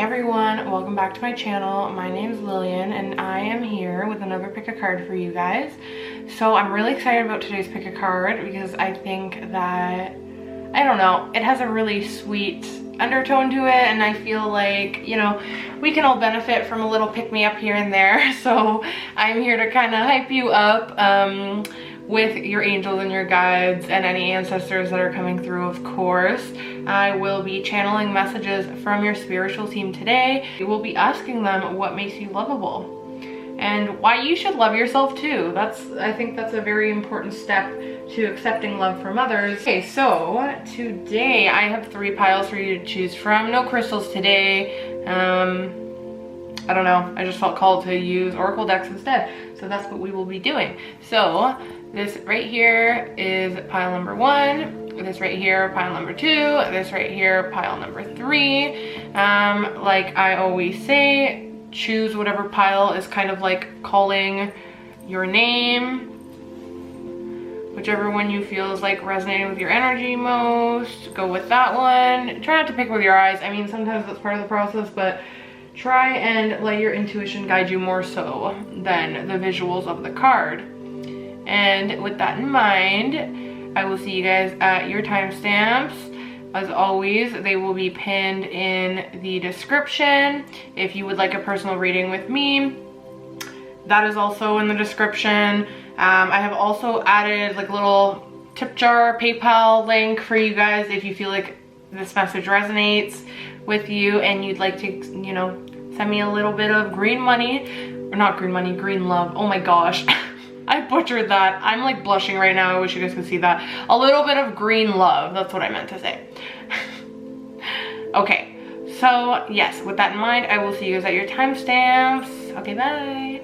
everyone, welcome back to my channel. My name is Lillian and I am here with another pick a card for you guys. So I'm really excited about today's pick a card because I think that, I don't know, it has a really sweet undertone to it, and I feel like, you know, we can all benefit from a little pick-me-up here and there. So I'm here to kind of hype you up with your angels and your guides and any ancestors that are coming through, of course. I will be channeling messages from your spiritual team today. We will be asking them what makes you lovable and why you should love yourself too. I think that's a very important step to accepting love from others. Okay, so today I have 3 piles for you to choose from. No crystals today. I don't know, I just felt called to use oracle decks instead. So that's what we will be doing. So this right here is pile number 1. This right here, pile number 2. This right here, pile number 3. Like I always say, choose whatever pile is kind of like calling your name. Whichever one you feel is like resonating with your energy most, go with that one. Try not to pick with your eyes. I mean, sometimes that's part of the process, but try and let your intuition guide you more so than the visuals of the card. And with that in mind, I will see you guys at your timestamps. As always, they will be pinned in the description. If you would like a personal reading with me, that is also in the description. I have also added like a little tip jar PayPal link for you guys if you feel like this message resonates with you and you'd like to, you know, send me a little bit of green money, or not green money, green love. Oh my gosh. I butchered that. I'm like blushing right now. I wish you guys could see that. A little bit of green love. That's what I meant to say. Okay. So yes, with that in mind, I will see you guys at your timestamps. Okay, bye.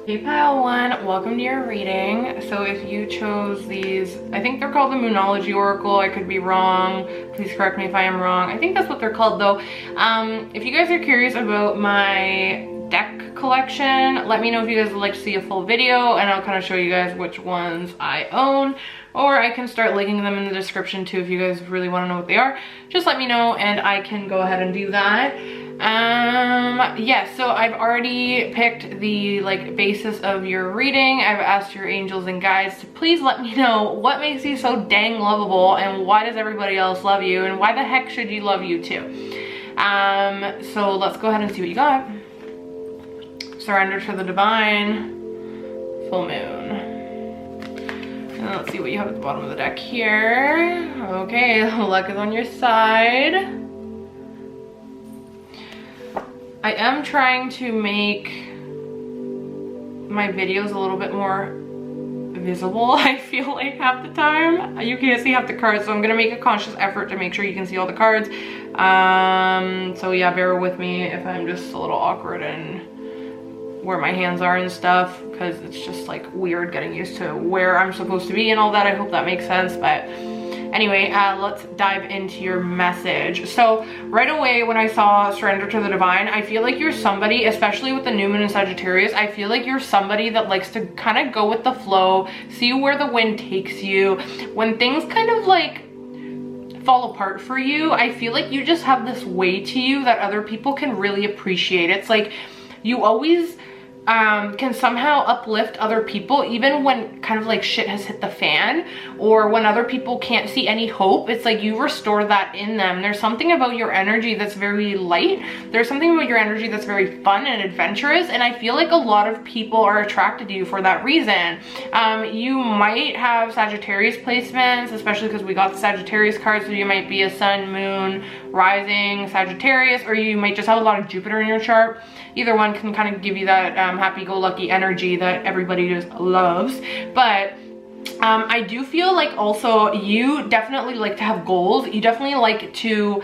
Okay, pile 1, welcome to your reading. So if you chose these, I think they're called the Moonology Oracle. I could be wrong. Please correct me if I am wrong. I think that's what they're called though. If you guys are curious about my deck collection, let me know if you guys would like to see a full video and I'll kind of show you guys which ones I own, or I can start linking them in the description too if you guys really want to know what they are. Just let me know and I can go ahead and do that. Yes, so I've already picked the like basis of your reading. I've asked your angels and guides to please let me know what makes you so dang lovable and why does everybody else love you and why the heck should you love you too. So let's go ahead and see what you got. Surrender to the divine. Full moon. And let's see what you have at the bottom of the deck here. Okay, luck is on your side. I am trying to make my videos a little bit more visible, I feel like half the time. You can't see half the cards, so I'm gonna make a conscious effort to make sure you can see all the cards. So yeah, bear with me if I'm just a little awkward and where my hands are and stuff, because it's just like weird getting used to where I'm supposed to be and all that. I hope that makes sense, but anyway, let's dive into your message. So right away when I saw Surrender to the Divine, I feel like you're somebody, especially with the new moon in Sagittarius, I feel like you're somebody that likes to kind of go with the flow, see where the wind takes you. When things kind of like fall apart for you, I feel like you just have this way to you that other people can really appreciate. It's like you always can somehow uplift other people even when kind of like shit has hit the fan, or when other people can't see any hope. It's like you restore that in them. There's something about your energy that's very light. There's something about your energy that's very fun and adventurous, and I feel like a lot of people are attracted to you for that reason. You might have Sagittarius placements, especially because we got the Sagittarius card, so you might be a sun, moon, rising Sagittarius, or you might just have a lot of Jupiter in your chart. Either one can kind of give you that happy-go-lucky energy that everybody just loves. But I do feel like also you definitely like to have goals. You definitely like to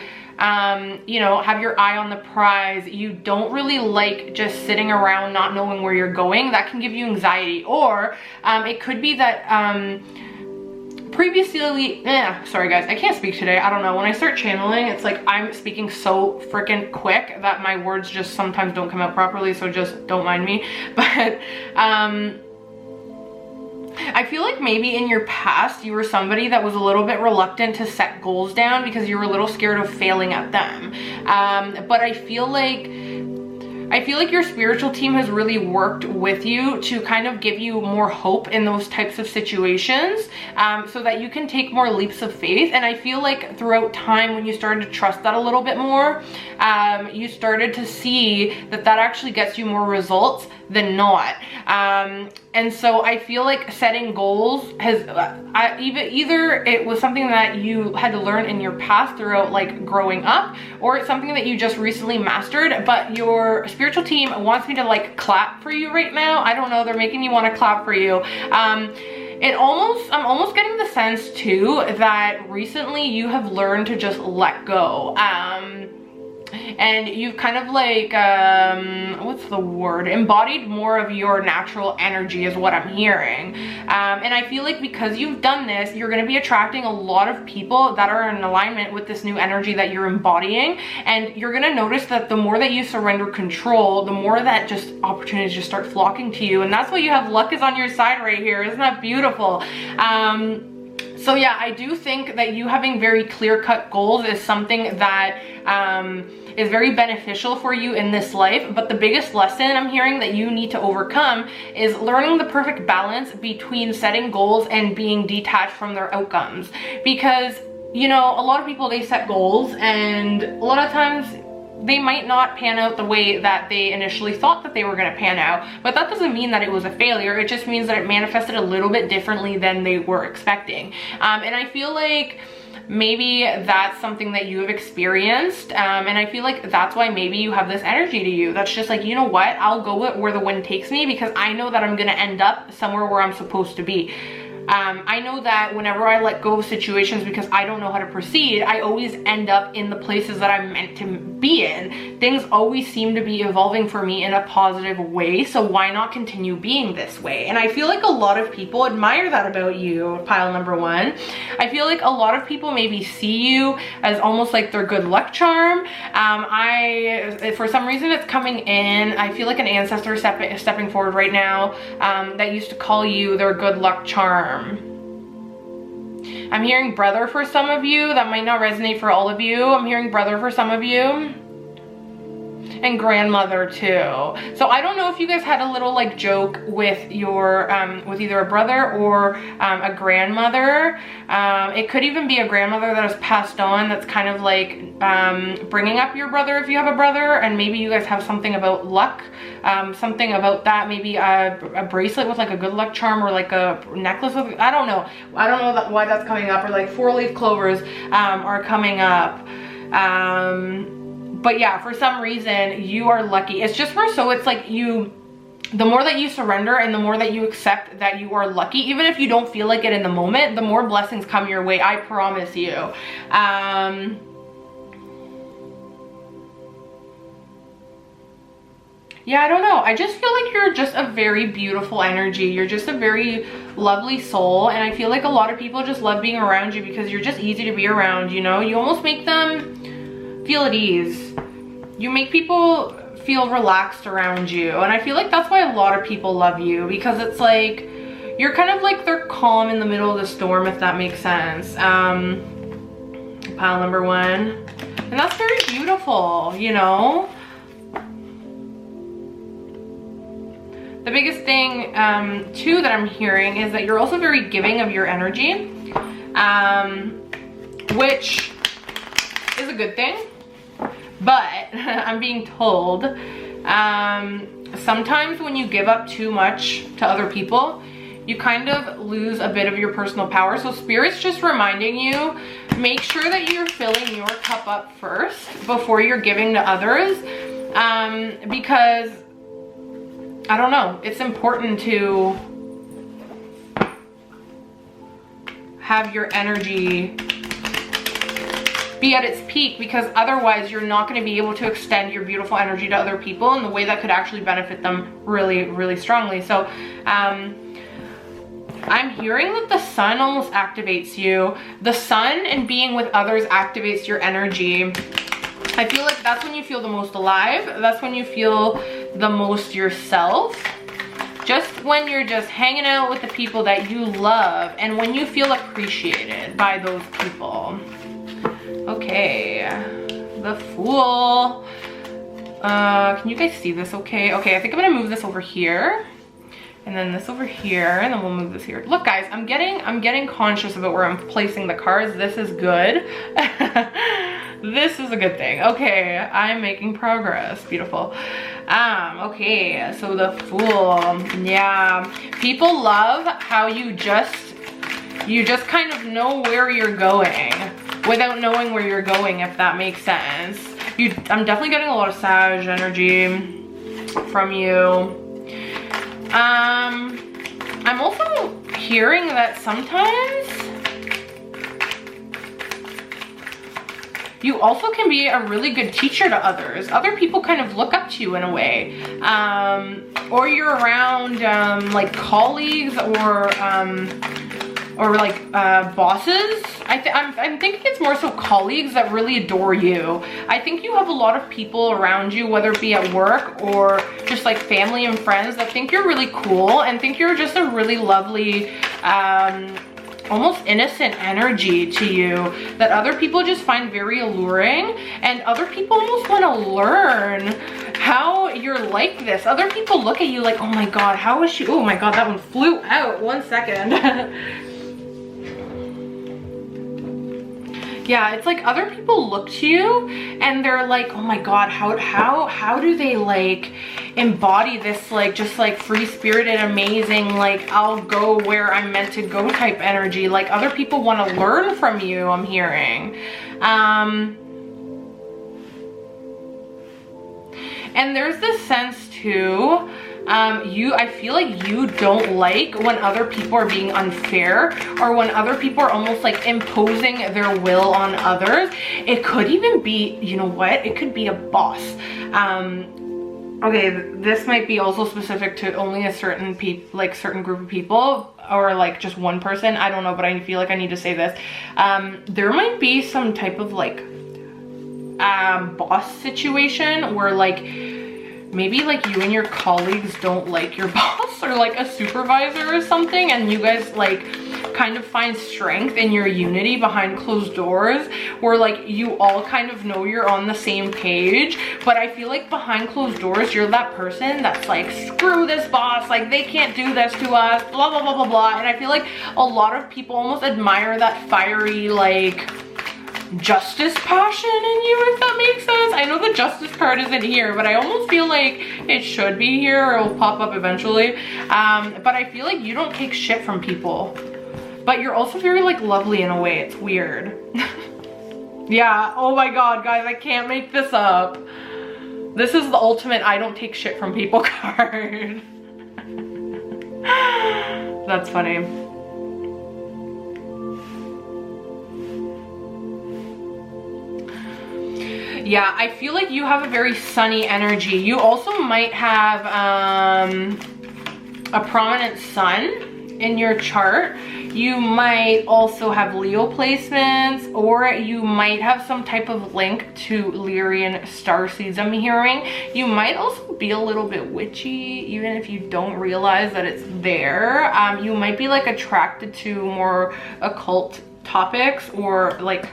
you know, have your eye on the prize. You don't really like just sitting around not knowing where you're going. That can give you anxiety. Or it could be that previously, sorry guys, I can't speak today. I don't know. When I start channeling, it's like I'm speaking so freaking quick that my words just sometimes don't come out properly, so just don't mind me. But I feel like maybe in your past you were somebody that was a little bit reluctant to set goals down because you were a little scared of failing at them. But I feel like your spiritual team has really worked with you to kind of give you more hope in those types of situations, so that you can take more leaps of faith. And I feel like throughout time, when you started to trust that a little bit more, you started to see that that actually gets you more results than not. And so I feel like setting goals has either it was something that you had to learn in your past throughout like growing up, or it's something that you just recently mastered, but your spiritual team wants me to like clap for you right now. I don't know, they're making me want to clap for you. I'm almost getting the sense too that recently you have learned to just let go. And you've kind of like, what's the word? Embodied more of your natural energy is what I'm hearing. And I feel like because you've done this, you're going to be attracting a lot of people that are in alignment with this new energy that you're embodying. And you're going to notice that the more that you surrender control, the more that just opportunities just start flocking to you. And that's why you have luck is on your side right here. Isn't that beautiful? So yeah, I do think that you having very clear-cut goals is something that is very beneficial for you in this life. But the biggest lesson I'm hearing that you need to overcome is learning the perfect balance between setting goals and being detached from their outcomes. Because, you know, a lot of people, they set goals and a lot of times they might not pan out the way that they initially thought that they were going to pan out, but that doesn't mean that it was a failure. It just means that it manifested a little bit differently than they were expecting. And I feel like maybe that's something that you have experienced, and I feel like that's why maybe you have this energy to you that's just like, you know what, I'll go where the wind takes me, because I know that I'm going to end up somewhere where I'm supposed to be. I know that whenever I let go of situations because I don't know how to proceed, I always end up in the places that I'm meant to be in. Things always seem to be evolving for me in a positive way, so why not continue being this way? And I feel like a lot of people admire that about you, pile number one. I feel like a lot of people maybe see you as almost like their good luck charm. For some reason it's coming in, I feel like an ancestor stepping forward right now that used to call you their good luck charm. I'm hearing brother for some of you. That might not resonate for all of you. I'm hearing brother for some of you. And grandmother too. So I don't know if you guys had a little like joke with your with either a brother or a grandmother. It could even be a grandmother that has passed on, that's kind of like bringing up your brother if you have a brother, and maybe you guys have something about luck, something about that, maybe a bracelet with like a good luck charm, or like a necklace with, I don't know why that's coming up, or like 4-leaf clovers are coming up. But yeah, for some reason you are lucky. It's just more so it's like the more that you surrender and the more that you accept that you are lucky, even if you don't feel like it in the moment, the more blessings come your way, I promise you. Yeah, I don't know. I just feel like you're just a very beautiful energy. You're just a very lovely soul. And I feel like a lot of people just love being around you because you're just easy to be around, you know? You almost make them feel at ease. You make people feel relaxed around you. And I feel like that's why a lot of people love you, because it's like, you're kind of like their calm in the middle of the storm, if that makes sense. Pile number one. And that's very beautiful, you know? The biggest thing too that I'm hearing is that you're also very giving of your energy, which is a good thing. But I'm being told sometimes when you give up too much to other people, you kind of lose a bit of your personal power. So Spirit's just reminding you, make sure that you're filling your cup up first before you're giving to others, because I don't know, it's important to have your energy be at its peak, because otherwise you're not going to be able to extend your beautiful energy to other people in the way that could actually benefit them really, really strongly. So I'm hearing that the sun almost activates you. The sun and being with others activates your energy. I feel like that's when you feel the most alive. That's when you feel the most yourself. Just when you're just hanging out with the people that you love and when you feel appreciated by those people. Okay, the Fool. Can you guys see this okay? Okay, I think I'm gonna move this over here. And then this over here, and then we'll move this here. Look guys, I'm getting conscious about where I'm placing the cards. This is good. This is a good thing. Okay, I'm making progress. Beautiful. Okay, so the Fool. Yeah, people love how you just kind of know where you're going without knowing where you're going, if that makes sense. I'm definitely getting a lot of Sag energy from you. I'm also hearing that sometimes you also can be a really good teacher to others. Other people kind of look up to you in a way. Or you're around like colleagues or like bosses. I'm thinking it's more so colleagues that really adore you. I think you have a lot of people around you, whether it be at work or just like family and friends, that think you're really cool and think you're just a really lovely, almost innocent energy to you that other people just find very alluring, and other people almost want to learn how you're like this. Other people look at you like, oh my god, how is she? Oh my god, that one flew out. 1 second. Yeah, it's like other people look to you and they're like, oh my god, how do they like embody this like just like free-spirited, amazing, like I'll go where I'm meant to go type energy. Like other people want to learn from you, I'm hearing. And there's this sense too, I feel like you don't like when other people are being unfair, or when other people are almost like imposing their will on others. It could even be, you know what, it could be a boss. Okay, this might be also specific to only a certain certain group of people, or like just one person, I don't know, but I feel like I need to say this. There might be some type of like boss situation where like maybe like you and your colleagues don't like your boss or like a supervisor or something, and you guys like kind of find strength in your unity behind closed doors, where like you all kind of know you're on the same page. But I feel like behind closed doors, you're that person that's like, screw this boss, like they can't do this to us, blah blah blah blah blah. And I feel like a lot of people almost admire that fiery like justice passion in you, if that makes sense. I know the justice card isn't here, but I almost feel like it should be here, or it'll pop up eventually. But I feel like you don't take shit from people, but you're also very like lovely in a way. It's weird. Yeah, oh my god guys, I can't make this up. This is the ultimate I don't take shit from people card. That's funny. Yeah, I feel like you have a very sunny energy. You also might have a prominent sun in your chart. You might also have Leo placements, or you might have some type of link to Lyrian starseeds, I'm hearing. You might also be a little bit witchy, even if you don't realize that it's there. You might be like attracted to more occult topics, or like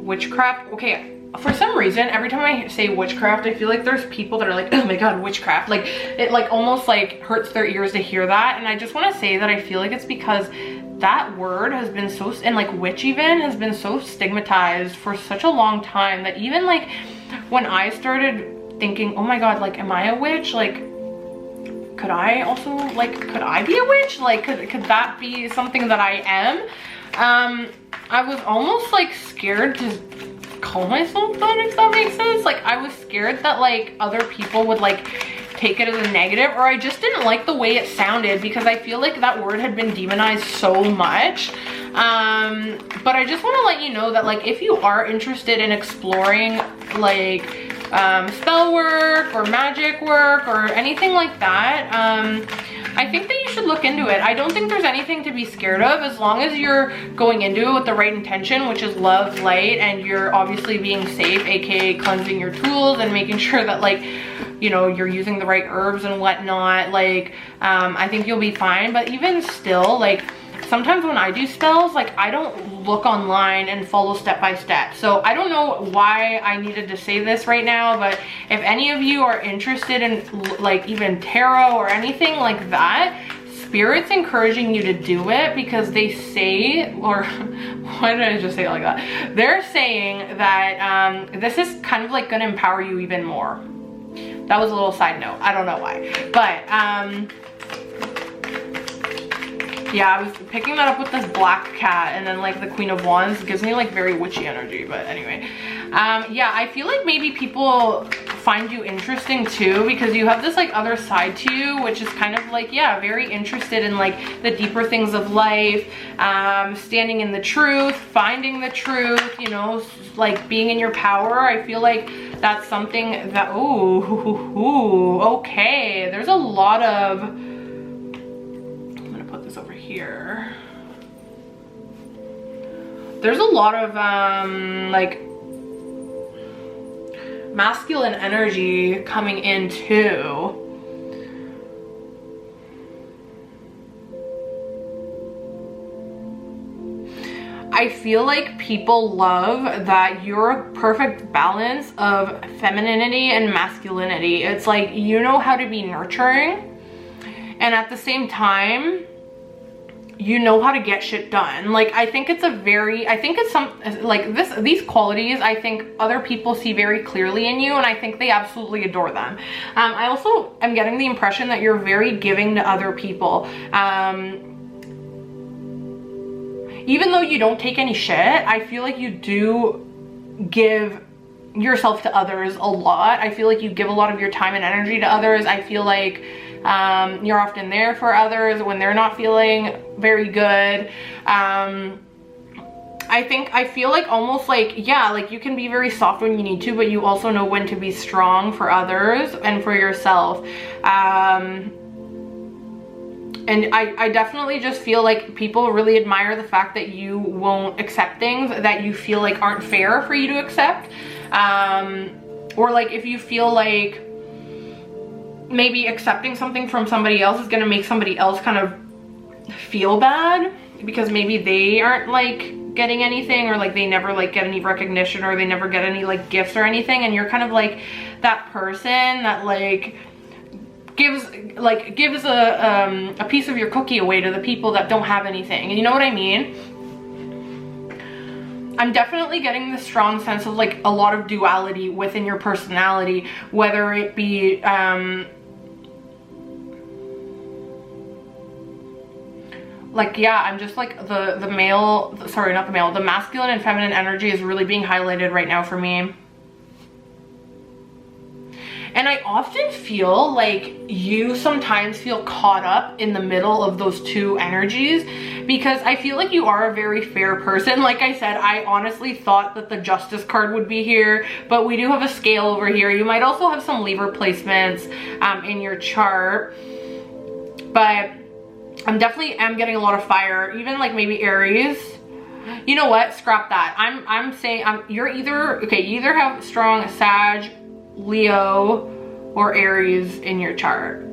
witchcraft. Okay, for some reason, every time I say witchcraft, I feel like there's people that are like, oh my god, witchcraft. Like, it like almost like hurts their ears to hear that. And I just want to say that I feel like it's because that word has been so, and like witch even, has been so stigmatized for such a long time, that even like when I started thinking, oh my god, like am I a witch? Like, could I also, like, could I be a witch? Like, could that be something that I am? I was almost like scared to call myself that, if that makes sense. Like, I was scared that like other people would like take it as a negative, or I just didn't like the way it sounded, because I feel like that word had been demonized so much. But I just want to let you know that like if you are interested in exploring like spell work or magic work or anything like that, I think that you should should look into it. I don't think there's anything to be scared of as long as you're going into it with the right intention, which is love, light, and you're obviously being safe, aka cleansing your tools and making sure that, like, you know, you're using the right herbs and whatnot. Like, I think you'll be fine. But even still, like, sometimes when I do spells, like, I don't look online and follow step by step. So I don't know why I needed to say this right now, but if any of you are interested in, like, even tarot or anything like that, Spirit's encouraging you to do it, because they say, or why did I just say it like that? They're saying that this is kind of like gonna empower you even more. That was a little side note. I don't know why. But yeah, I was picking that up with this black cat, and then like the Queen of Wands gives me like very witchy energy. But anyway, yeah, I feel like maybe people find you interesting too, because you have this like other side to you, which is kind of like, yeah, very interested in like the deeper things of life, standing in the truth, finding the truth, you know, like being in your power. I feel like that's something that, ooh, okay, there's a lot of, I'm gonna put this over here. There's a lot of like masculine energy coming in too. I feel like people love that you're a perfect balance of femininity and masculinity. It's like, you know how to be nurturing, and at the same time, you know how to get shit done. Like, I think it's some, like, these qualities, I think other people see very clearly in you, and I think they absolutely adore them. I also am getting the impression that you're very giving to other people. Even though you don't take any shit, I feel like you do give yourself to others a lot. I feel like you give a lot of your time and energy to others. I feel like you're often there for others when they're not feeling very good. I feel like almost like, yeah, like you can be very soft when you need to, but you also know when to be strong for others and for yourself. And I definitely just feel like people really admire the fact that you won't accept things that you feel like aren't fair for you to accept. Or like if you feel like maybe accepting something from somebody else is gonna make somebody else kind of feel bad because maybe they aren't like getting anything, or like they never like get any recognition, or they never get any like gifts or anything, and you're kind of like that person that like gives a piece of your cookie away to the people that don't have anything. And you know what I mean? I'm definitely getting this strong sense of like a lot of duality within your personality, whether it be like, yeah, I'm just like the masculine and feminine energy is really being highlighted right now for me. And I often feel like you sometimes feel caught up in the middle of those two energies, because I feel like you are a very fair person. Like I said, I honestly thought that the Justice card would be here, but we do have a scale over here. You might also have some lever placements in your chart, but I'm definitely getting a lot of fire, even like maybe Aries. You know what? Scrap that. I'm saying you're either, okay, you either have strong Sag, Leo, or Aries in your chart,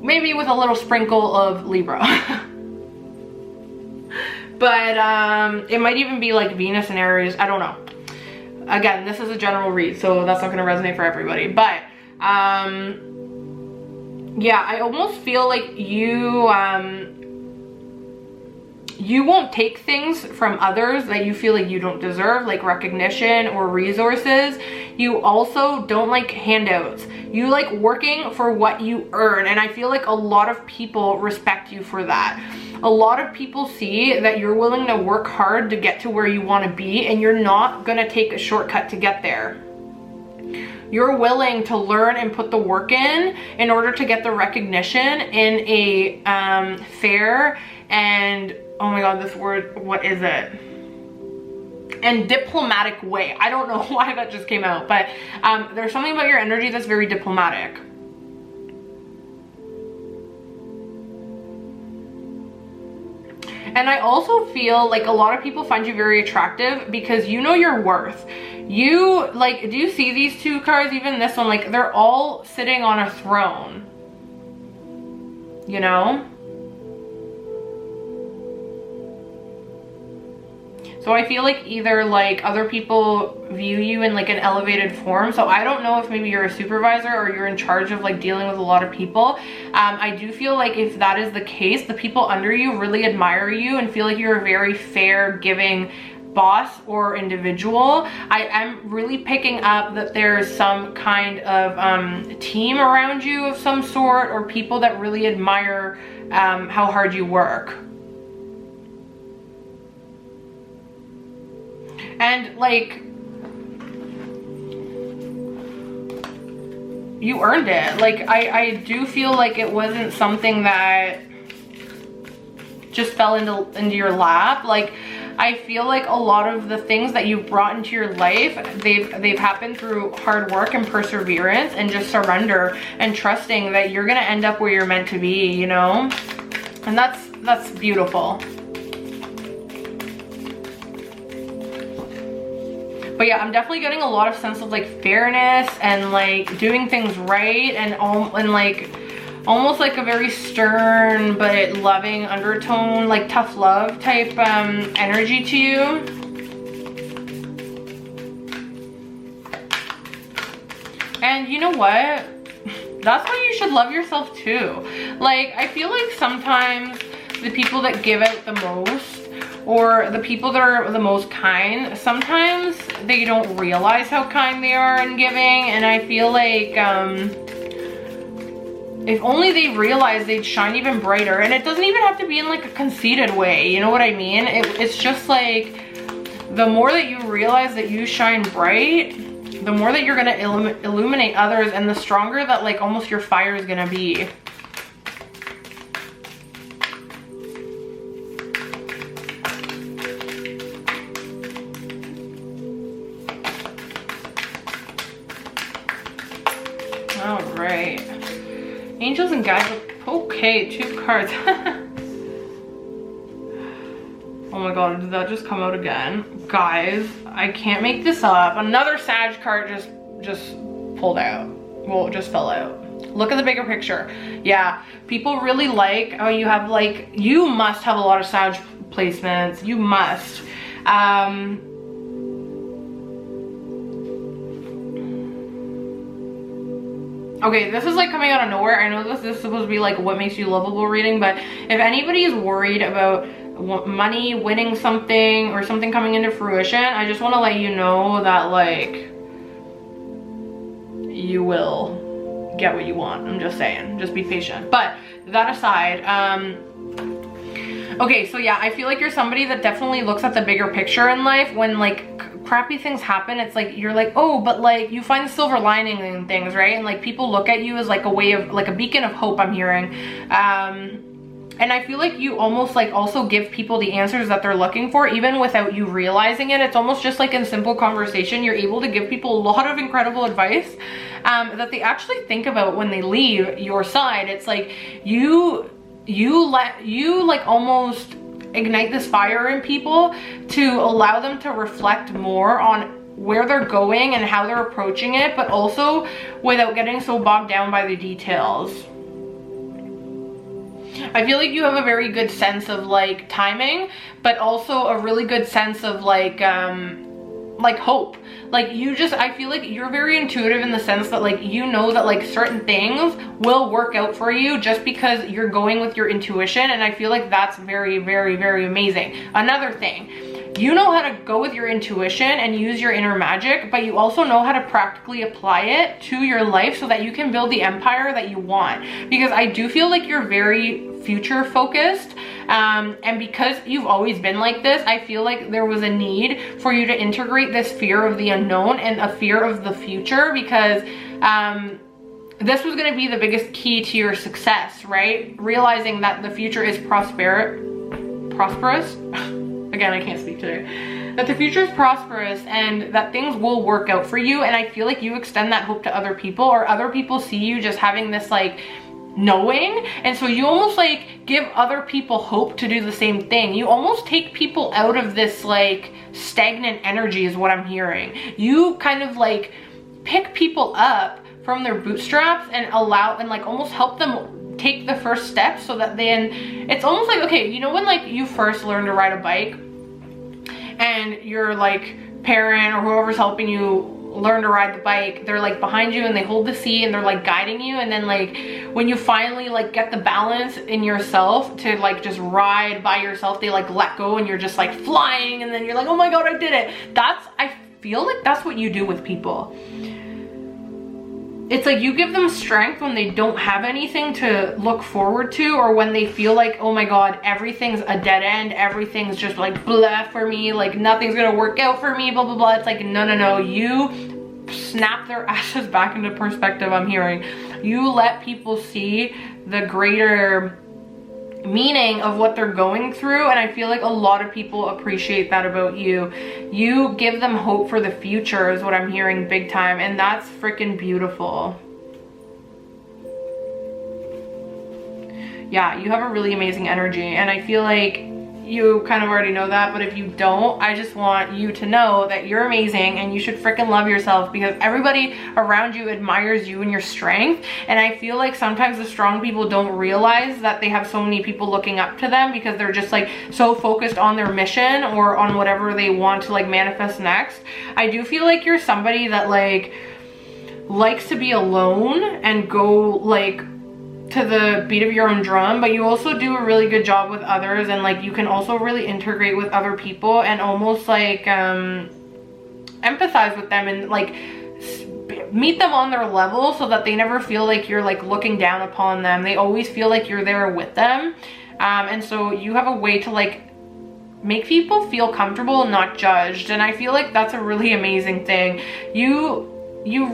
maybe with a little sprinkle of Libra. But it might even be like Venus and Aries, I don't know. Again, this is a general read, so that's not going to resonate for everybody, but yeah, I almost feel like you won't take things from others that you feel like you don't deserve, like recognition or resources. You also don't like handouts. You like working for what you earn, and I feel like a lot of people respect you for that. A lot of people see that you're willing to work hard to get to where you want to be, and you're not gonna take a shortcut to get there. You're willing to learn and put the work in order to get the recognition in a fair and, oh my god, this word, what is it? And diplomatic way. I don't know why that just came out, but there's something about your energy that's very diplomatic. And I also feel like a lot of people find you very attractive because you know your worth. You, like, do you see these two cards? Even this one, like, they're all sitting on a throne, you know? So I feel like either like other people view you in like an elevated form. So I don't know if maybe you're a supervisor or you're in charge of like dealing with a lot of people. I do feel like if that is the case, the people under you really admire you and feel like you're a very fair, giving boss or individual. I am really picking up that there's some kind of team around you of some sort, or people that really admire how hard you work. And like, you earned it. Like, I do feel like it wasn't something that just fell into your lap. Like, I feel like a lot of the things that you've brought into your life, they've happened through hard work and perseverance and just surrender and trusting that you're gonna end up where you're meant to be, you know? And that's beautiful. But yeah, I'm definitely getting a lot of sense of like fairness and like doing things right, and like almost like a very stern but loving undertone, like tough love type energy to you. And you know what? That's why you should love yourself too. Like, I feel like sometimes the people that give out the most, or the people that are the most kind, sometimes they don't realize how kind they are in giving. And I feel like if only they realized, they'd shine even brighter. And it doesn't even have to be in like a conceited way, you know what I mean? It's just like, the more that you realize that you shine bright, the more that you're gonna illuminate others, and the stronger that like almost your fire is gonna be. All right, angels and guides. Okay, 2 cards. Oh my god, did that just come out again? Guys, I can't make this up. Another Sag card just pulled out. Well, it just fell out. Look at the bigger picture. Yeah, people really like how you have like, you must have a lot of Sag placements. You must. Okay, this is like coming out of nowhere. I know this is supposed to be like what makes you lovable reading, but if anybody is worried about money, winning something, or something coming into fruition, I just want to let you know that like, you will get what you want. I'm just saying, just be patient. But that aside, okay, so yeah, I feel like you're somebody that definitely looks at the bigger picture in life. When like crappy things happen, it's like you're like, oh, but like you find silver lining in things, right? And like people look at you as like a way of, like a beacon of hope, I'm hearing. And I feel like you almost like also give people the answers that they're looking for, even without you realizing it. It's almost just like in simple conversation, you're able to give people a lot of incredible advice that they actually think about when they leave your side. It's like you like almost ignite this fire in people to allow them to reflect more on where they're going and how they're approaching it, but also without getting so bogged down by the details. I feel like you have a very good sense of like timing, but also a really good sense of like hope. Like I feel like you're very intuitive in the sense that like, you know that like certain things will work out for you just because you're going with your intuition. And I feel like that's very, very, very amazing. Another thing, you know how to go with your intuition and use your inner magic, but you also know how to practically apply it to your life so that you can build the empire that you want. Because I do feel like you're very future focused, and because you've always been like this, I feel like there was a need for you to integrate this fear of the unknown and a fear of the future, because this was going to be the biggest key to your success, right? Realizing that the future is prosperous. Again, I can't speak today. That the future is prosperous and that things will work out for you. And I feel like you extend that hope to other people, or other people see you just having this like knowing, and so you almost like give other people hope to do the same thing. You almost take people out of this like stagnant energy is what I'm hearing. You kind of like pick people up from their bootstraps and allow and like almost help them take the first step, so that then it's almost like, okay, you know when like you first learn to ride a bike and your like parent or whoever's helping you learn to ride the bike, they're like behind you and they hold the seat and they're like guiding you, and then like when you finally like get the balance in yourself to like just ride by yourself, they like let go and you're just like flying, and then you're like, oh my god, I did it. I feel like that's what you do with people. It's like you give them strength when they don't have anything to look forward to, or when they feel like, oh my god, everything's a dead end, everything's just like blah for me, like nothing's gonna work out for me, blah blah blah. It's like, no, you snap their asses back into perspective. I'm hearing you let people see the greater meaning of what they're going through, and I feel like a lot of people appreciate that about you. You give them hope for the future is what I'm hearing big time, and that's freaking beautiful. Yeah, you have a really amazing energy, and I feel like you kind of already know that, but if you don't, I just want you to know that you're amazing and you should freaking love yourself, because everybody around you admires you and your strength. And I feel like sometimes the strong people don't realize that they have so many people looking up to them, because they're just like so focused on their mission or on whatever they want to like manifest next. I do feel like you're somebody that like likes to be alone and go like to the beat of your own drum, but you also do a really good job with others, and like you can also really integrate with other people and almost like empathize with them and like meet them on their level, so that they never feel like you're like looking down upon them. They always feel like you're there with them, and so you have a way to like make people feel comfortable and not judged, and I feel like that's a really amazing thing. You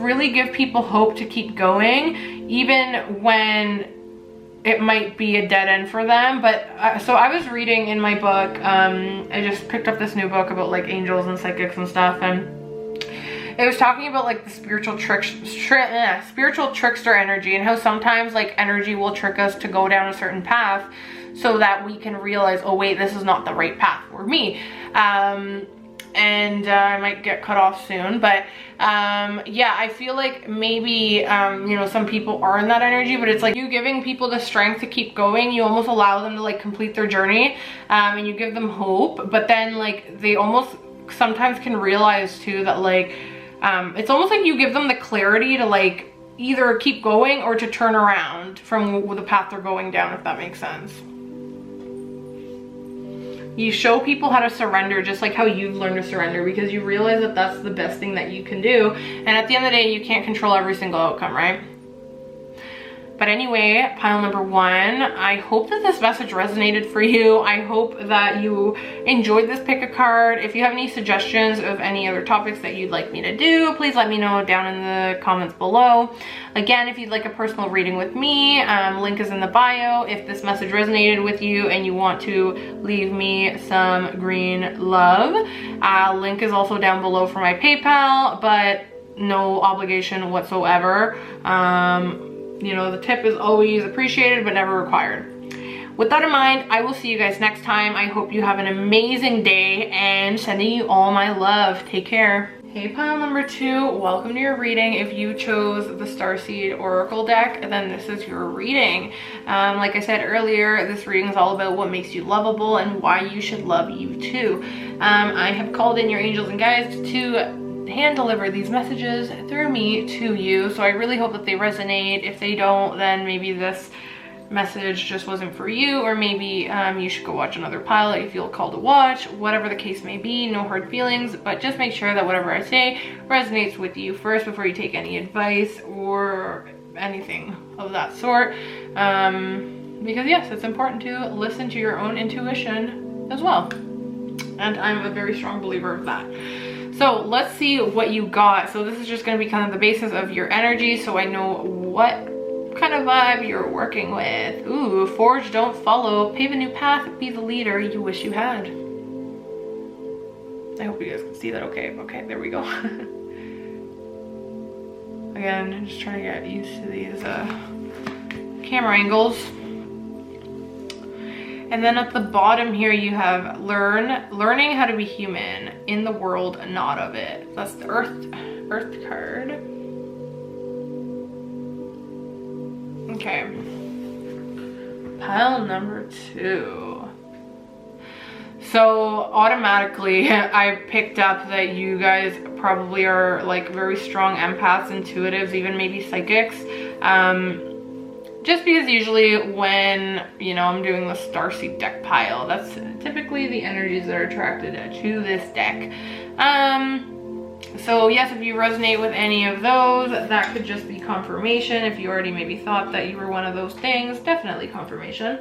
really give people hope to keep going, even when it might be a dead end for them. But so I was reading in my book, I just picked up this new book about like angels and psychics and stuff, and it was talking about like the spiritual trickster energy, and how sometimes like energy will trick us to go down a certain path so that we can realize, oh wait, this is not the right path for me. And I might get cut off soon, but yeah, I feel like maybe you know, some people are in that energy, but it's like you giving people the strength to keep going. You almost allow them to like complete their journey, and you give them hope, but then like they almost sometimes can realize too that like it's almost like you give them the clarity to like either keep going or to turn around from the path they're going down, if that makes sense. You show people how to surrender, just like how you've learned to surrender, because you realize that that's the best thing that you can do. And at the end of the day, you can't control every single outcome, right? But anyway, pile number one, I hope that this message resonated for you. I hope that you enjoyed this pick a card. If you have any suggestions of any other topics that you'd like me to do, please let me know down in the comments below. Again, if you'd like a personal reading with me, link is in the bio. If this message resonated with you and you want to leave me some green love, link is also down below for my PayPal, but no obligation whatsoever. You know, the tip is always appreciated but never required. With that in mind, I will see you guys next time. I hope you have an amazing day, and sending you all my love. Take care. Hey, pile number two, welcome to your reading. If you chose the Starseed Oracle deck, then this is your reading. Like I said earlier, this reading is all about what makes you lovable and why you should love you too. I have called in your angels and guides to hand deliver these messages through me to you, so I really hope that they resonate. If they don't, then maybe this message just wasn't for you, or maybe you should go watch another pile that you feel called to watch. Whatever the case may be, no hard feelings, but just make sure that whatever I say resonates with you first before you take any advice or anything of that sort, because yes, it's important to listen to your own intuition as well, and I'm a very strong believer of that. So let's see what you got. So this is just going to be kind of the basis of your energy, so I know what kind of vibe you're working with. Ooh, forge, don't follow, pave a new path, be the leader you wish you had. I hope you guys can see that okay. Okay, there we go. Again, just trying to get used to these camera angles. And then at the bottom here you have learning how to be human in the world, not of it. That's the earth card. Okay. Pile number 2. So automatically I picked up that you guys probably are like very strong empaths, intuitives, even maybe psychics. Just because usually when, you know, I'm doing the Starseed deck pile, that's typically the energies that are attracted to this deck. So yes, if you resonate with any of those, that could just be confirmation. If you already maybe thought that you were one of those things, definitely confirmation.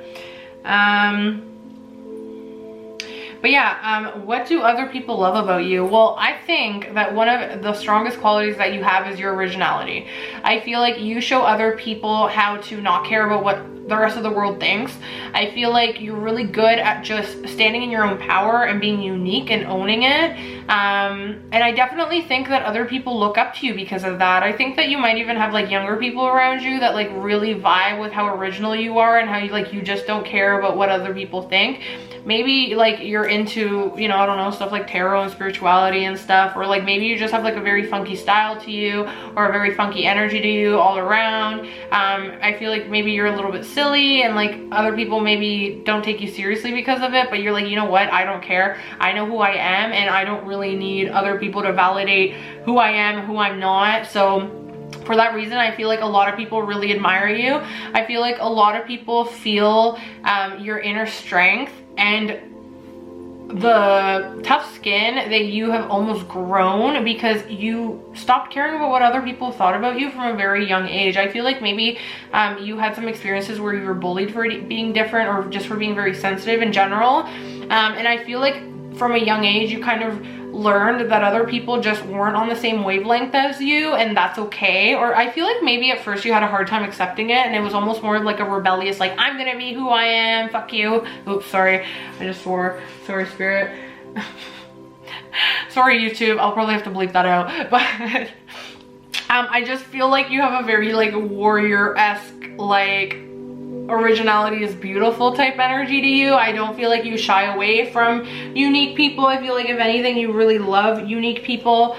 But yeah, what do other people love about you? Well, I think that one of the strongest qualities that you have is your originality. I feel like you show other people how to not care about what the rest of the world thinks. I feel like you're really good at just standing in your own power and being unique and owning it. And I definitely think that other people look up to you because of that. I think that you might even have like younger people around you that like really vibe with how original you are and how you just don't care about what other people think. Maybe like you're into, you know, I don't know, stuff like tarot and spirituality and stuff, or like maybe you just have like a very funky style to you or a very funky energy to you all around. I feel like maybe you're a little bit silly and like other people maybe don't take you seriously because of it, but you're like, you know what, I don't care. I know who I am and I don't really need other people to validate who I am and who I'm not. So for that reason, I feel like a lot of people really admire you. I feel like a lot of people feel your inner strength and the tough skin that you have almost grown because you stopped caring about what other people thought about you from a very young age. I feel like maybe you had some experiences where you were bullied for being different or just for being very sensitive in general. And I feel like from a young age, you kind of learned that other people just weren't on the same wavelength as you, and that's okay. Or I feel like maybe at first you had a hard time accepting it and it was almost more like a rebellious, like, I'm gonna be who I am, fuck you. Oops, sorry, I just swore. Sorry, spirit. Sorry, YouTube, I'll probably have to bleep that out. But I just feel like you have a very like warrior-esque, like, originality is beautiful type energy to you. I don't feel like you shy away from unique people. I feel like if anything, you really love unique people,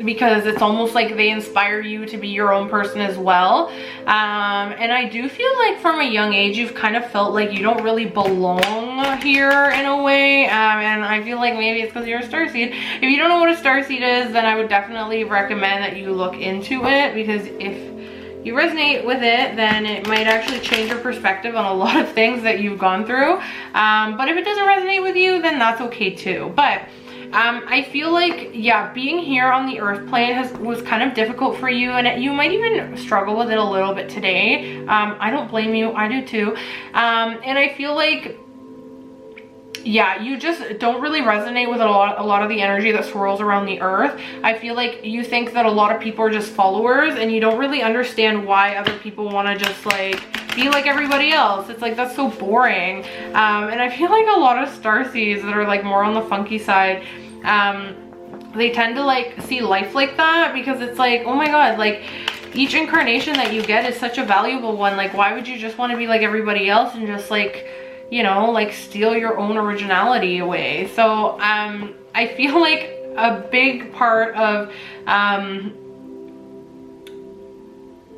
because it's almost like they inspire you to be your own person as well. And I do feel like from a young age, you've kind of felt like you don't really belong here in a way. And I feel like maybe it's because you're a starseed. If you don't know what a starseed is, then I would definitely recommend that you look into it, because if you resonate with it, then it might actually change your perspective on a lot of things that you've gone through. But if it doesn't resonate with you, then that's okay too. But I feel like, yeah, being here on the earth plane was kind of difficult for you, and you might even struggle with it a little bit today. I don't blame you, I do too. And I feel like, yeah, you just don't really resonate with a lot of the energy that swirls around the earth. I feel like you think that a lot of people are just followers, and you don't really understand why other people want to just like be like everybody else. It's like, that's so boring. And I feel like a lot of starseeds that are like more on the funky side, they tend to like see life like that, because it's like, oh my god, like each incarnation that you get is such a valuable one. Like, why would you just want to be like everybody else and just like, you know, like steal your own originality away? So I feel like a big part of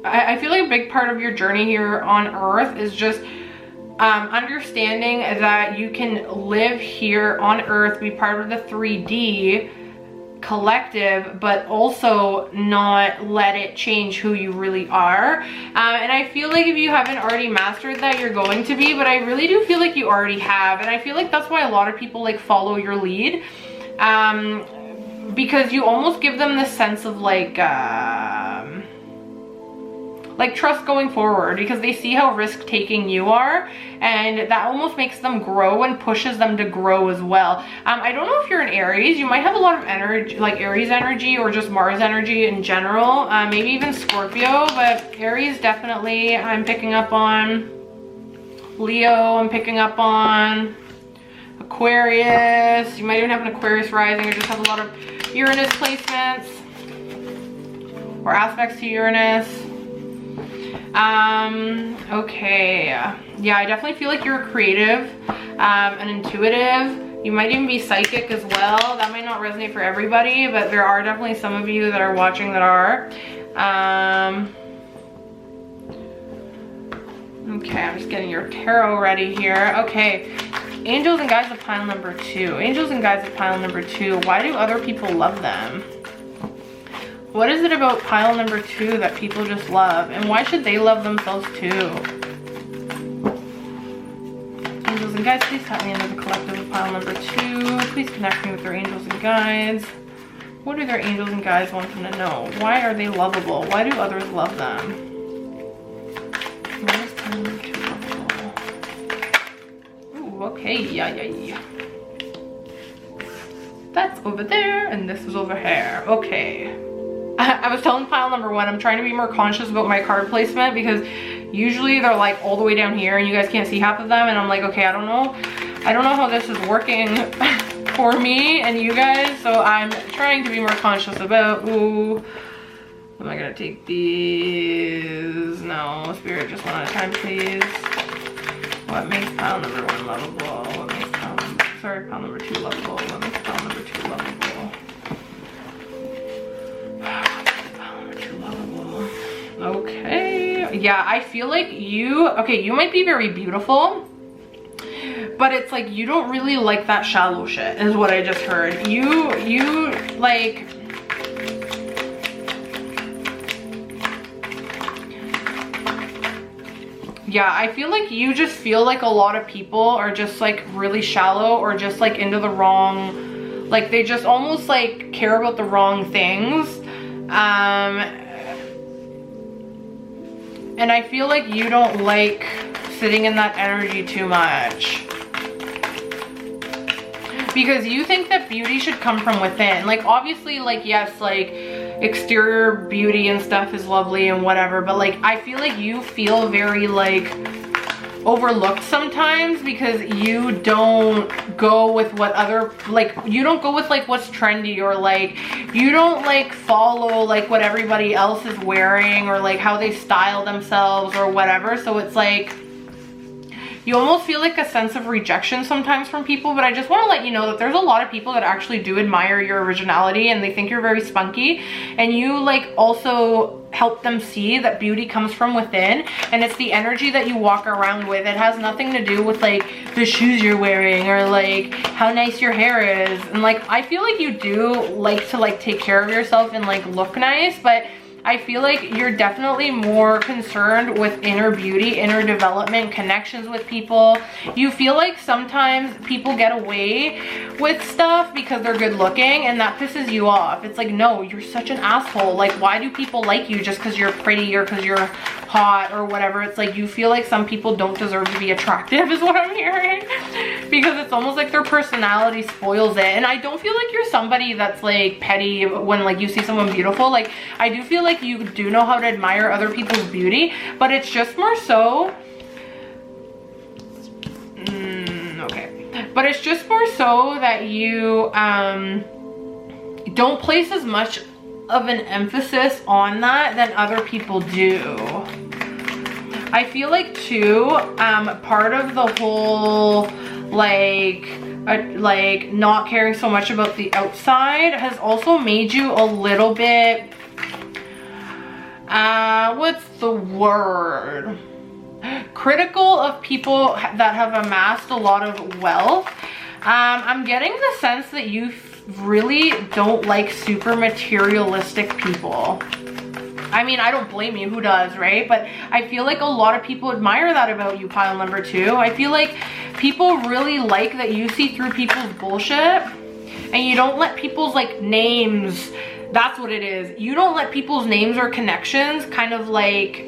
I feel like a big part of your journey here on earth is just understanding that you can live here on earth, be part of the 3D collective, but also not let it change who you really are. And I feel like if you haven't already mastered that, you're going to be, but I really do feel like you already have. And I feel like that's why a lot of people like follow your lead, because you almost give them this sense of like trust going forward, because they see how risk-taking you are, and that almost makes them grow and pushes them to grow as well. I don't know if you're an Aries. You might have a lot of energy, like Aries energy or just Mars energy in general, maybe even Scorpio, but Aries definitely I'm picking up on. Leo I'm picking up on. Aquarius, you might even have an Aquarius rising, or just have a lot of Uranus placements or aspects to Uranus. Okay. Yeah, I definitely feel like you're creative and intuitive. You might even be psychic as well. That might not resonate for everybody, but there are definitely some of you that are watching that are. Okay, I'm just getting your tarot ready here. Okay, angels and guides of pile number 2. Angels and guides of pile number 2. Why do other people love them? What is it about pile number 2 that people just love? And why should they love themselves too? Angels and guides, please tell me into the collective of pile number 2. Please connect me with their angels and guides. What do their angels and guides want them to know? Why are they lovable? Why do others love them? Why is pile number 2 lovable? Ooh, okay, yeah. That's over there, and this is over here. Okay. I was telling pile number 1, I'm trying to be more conscious about my card placement because usually they're like all the way down here and you guys can't see half of them, and I'm like, okay, I don't know how this is working for me and you guys, so I'm trying to be more conscious about, ooh, am I gonna take these? No, spirit, just one at a time, please. What makes pile number 1 lovable? What makes pile number 2 lovable? What makes pile number 2 lovable? Okay, yeah, I feel like you might be very beautiful, but it's like you don't really like that shallow shit is what I just heard. You like, yeah, I feel like you just feel like a lot of people are just like really shallow or just like into the wrong, like they just almost like care about the wrong things. And I feel like you don't like sitting in that energy too much. Because you think that beauty should come from within. Like obviously, like yes, like exterior beauty and stuff is lovely and whatever, but like I feel like you feel very like overlooked sometimes because you don't go with what other, like you don't go with like what's trendy, or like you don't like follow like what everybody else is wearing or like how they style themselves or whatever. So it's like you almost feel like a sense of rejection sometimes from people. But I just want to let you know that there's a lot of people that actually do admire your originality and they think you're very spunky, and you like also help them see that beauty comes from within, and it's the energy that you walk around with. It has nothing to do with like the shoes you're wearing or like how nice your hair is. And like I feel like you do like to like take care of yourself and like look nice, but I feel like you're definitely more concerned with inner beauty, inner development, connections with people. You feel like sometimes people get away with stuff because they're good looking, and that pisses you off. It's like, no, you're such an asshole. Like, why do people like you just because you're pretty or because you're hot or whatever? It's like you feel like some people don't deserve to be attractive is what I'm hearing, because it's almost like their personality spoils it. And I don't feel like you're somebody that's like petty when like you see someone beautiful. Like I do feel like you do know how to admire other people's beauty, but it's just more so but it's just more so that you don't place as much of an emphasis on that than other people do. I feel like too, part of the whole like not caring so much about the outside has also made you a little bit, what's the word? Critical of people that have amassed a lot of wealth. I'm getting the sense that you really don't like super materialistic people. I mean, I don't blame you, who does, right? But I feel like a lot of people admire that about you, pile number 2. I feel like people really like that you see through people's bullshit and you don't let people's like names, that's what it is. You don't let people's names or connections kind of like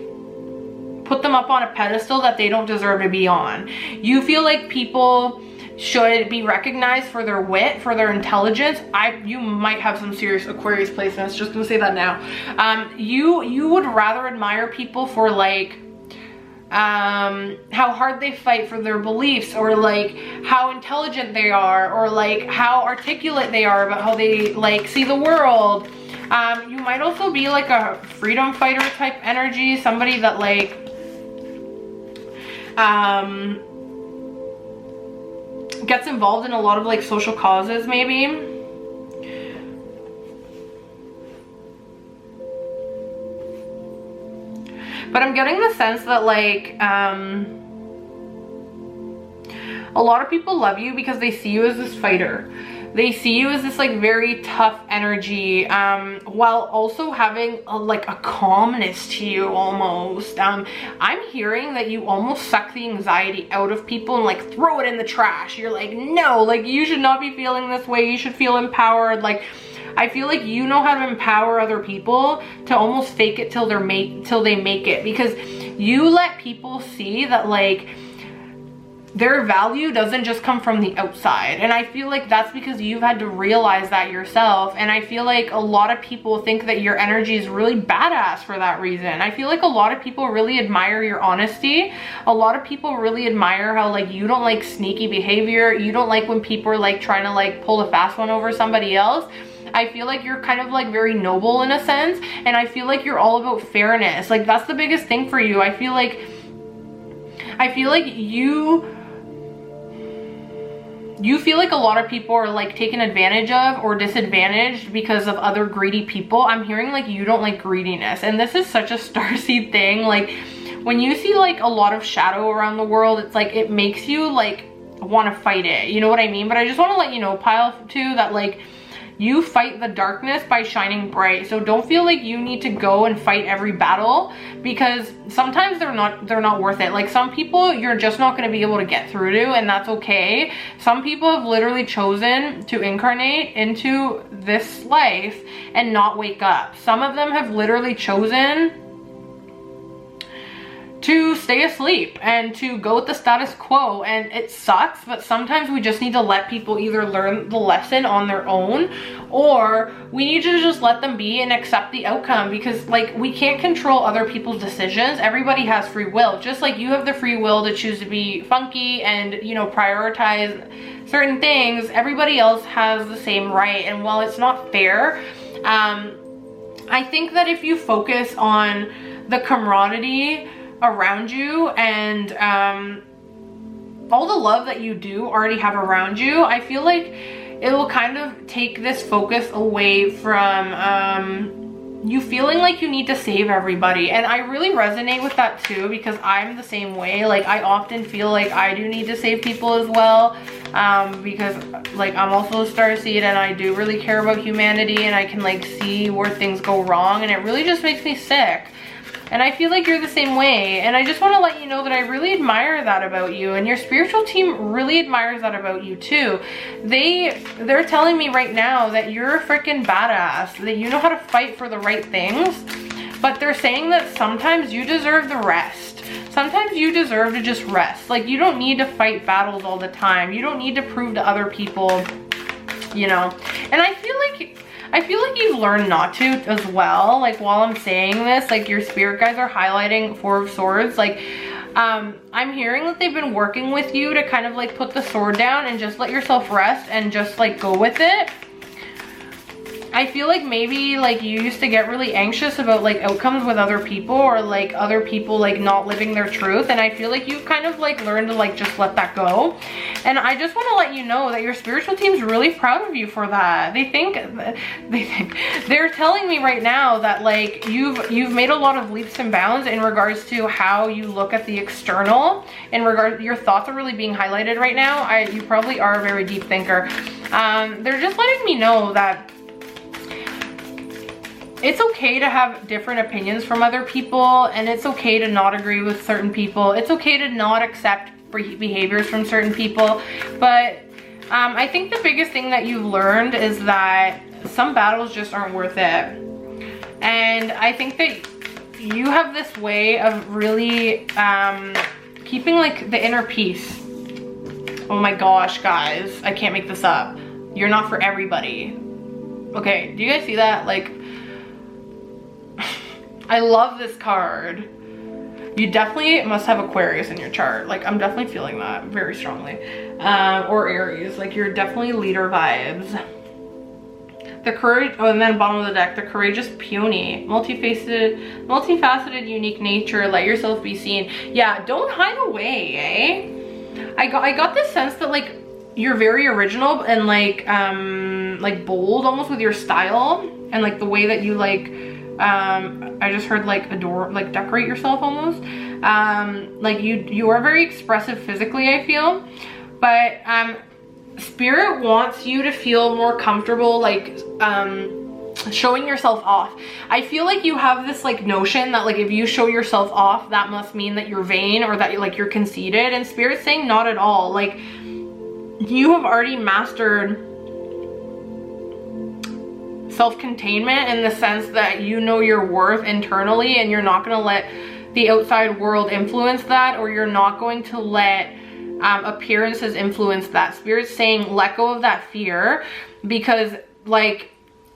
put them up on a pedestal that they don't deserve to be on. You feel like people should be recognized for their wit, for their intelligence. You might have some serious Aquarius placements, just gonna say that now. You would rather admire people for like how hard they fight for their beliefs, or like how intelligent they are, or like how articulate they are about how they like see the world. You might also be like a freedom fighter type energy, somebody that like gets involved in a lot of like social causes maybe. But I'm getting the sense that like a lot of people love you because they see you as this fighter. They see you as this like very tough energy, while also having like a calmness to you almost. I'm hearing that you almost suck the anxiety out of people and like throw it in the trash. You're like, no, like you should not be feeling this way. You should feel empowered. Like, I feel like you know how to empower other people to almost fake it till they make it, because you let people see that like their value doesn't just come from the outside. And I feel like that's because you've had to realize that yourself. And I feel like a lot of people think that your energy is really badass for that reason. I feel like a lot of people really admire your honesty. A lot of people really admire how like you don't like sneaky behavior. You don't like when people are like trying to like pull a fast one over somebody else. I feel like you're kind of like very noble in a sense. And I feel like you're all about fairness. Like that's the biggest thing for you. I feel like you feel like a lot of people are like taken advantage of or disadvantaged because of other greedy people. I'm hearing like you don't like greediness, and this is such a starseed thing. Like when you see like a lot of shadow around the world, it's like it makes you like want to fight it, you know what I mean? But I just want to let you know, pile 2, that like you fight the darkness by shining bright. So don't feel like you need to go and fight every battle, because sometimes they're not worth it. Like some people you're just not going to be able to get through to, and that's okay. Some people have literally chosen to incarnate into this life and not wake up. Some of them have literally chosen to stay asleep and to go with the status quo, and it sucks, but sometimes we just need to let people either learn the lesson on their own, or we need to just let them be and accept the outcome, because like we can't control other people's decisions. Everybody has free will, just like you have the free will to choose to be funky and, you know, prioritize certain things. Everybody else has the same right, and while it's not fair, I think that if you focus on the camaraderie around you and all the love that you do already have around you, I feel like it will kind of take this focus away from you feeling like you need to save everybody. And I really resonate with that too, because I'm the same way. Like I often feel like I do need to save people as well, because like I'm also a starseed and I do really care about humanity, and I can like see where things go wrong, and it really just makes me sick. And I feel like you're the same way, and I just want to let you know that I really admire that about you, and your spiritual team really admires that about you too. They're telling me right now that you're a freaking badass, that you know how to fight for the right things, but they're saying that sometimes you deserve the rest. Sometimes you deserve to just rest. Like you don't need to fight battles all the time. You don't need to prove to other people, you know. And I feel like you've learned not to as well. Like while I'm saying this, like your spirit guides are highlighting 4 of Swords. Like I'm hearing that they've been working with you to kind of like put the sword down and just let yourself rest and just like go with it. I feel like maybe like you used to get really anxious about like outcomes with other people, or like other people like not living their truth, and I feel like you've kind of like learned to like just let that go. And I just want to let you know that your spiritual team's really proud of you for that. They're telling me right now that like you've made a lot of leaps and bounds in regards to how you look at the external. In regard, your thoughts are really being highlighted right now. You probably are a very deep thinker. They're just letting me know that it's okay to have different opinions from other people, and it's okay to not agree with certain people. It's okay to not accept behaviors from certain people. But I think the biggest thing that you've learned is that some battles just aren't worth it. And I think that you have this way of really keeping like the inner peace. Oh my gosh, guys, I can't make this up. You're not for everybody. Okay, do you guys see that? Like, I love this card. You definitely must have Aquarius in your chart. Like, I'm definitely feeling that very strongly. Or Aries. Like, you're definitely leader vibes. The courage, oh, and then bottom of the deck, the courageous peony, multifaceted, unique nature, let yourself be seen. Yeah, don't hide away, eh? I got this sense that like you're very original and like bold almost with your style and like the way that you like I just heard like adore, like decorate yourself almost. Like you are very expressive physically, I feel, but Spirit wants you to feel more comfortable like showing yourself off. I feel like you have this like notion that like if you show yourself off, that must mean that you're vain or that like you're conceited, and Spirit's saying not at all. Like you have already mastered self-containment in the sense that you know your worth internally, and you're not going to let the outside world influence that, or you're not going to let appearances influence that. Spirit's saying let go of that fear, because like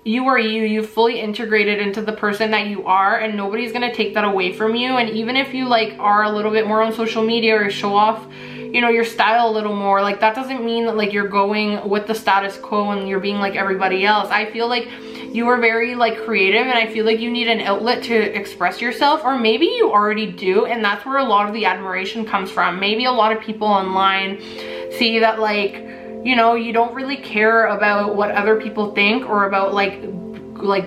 you are you've fully integrated into the person that you are, and nobody's gonna take that away from you. And even if you like are a little bit more on social media or show off, you know, your style a little more, like that doesn't mean that like you're going with the status quo and you're being like everybody else. I feel like you are very like creative, and I feel like you need an outlet to express yourself, or maybe you already do, and that's where a lot of the admiration comes from. Maybe a lot of people online see that like, you know, you don't really care about what other people think or about like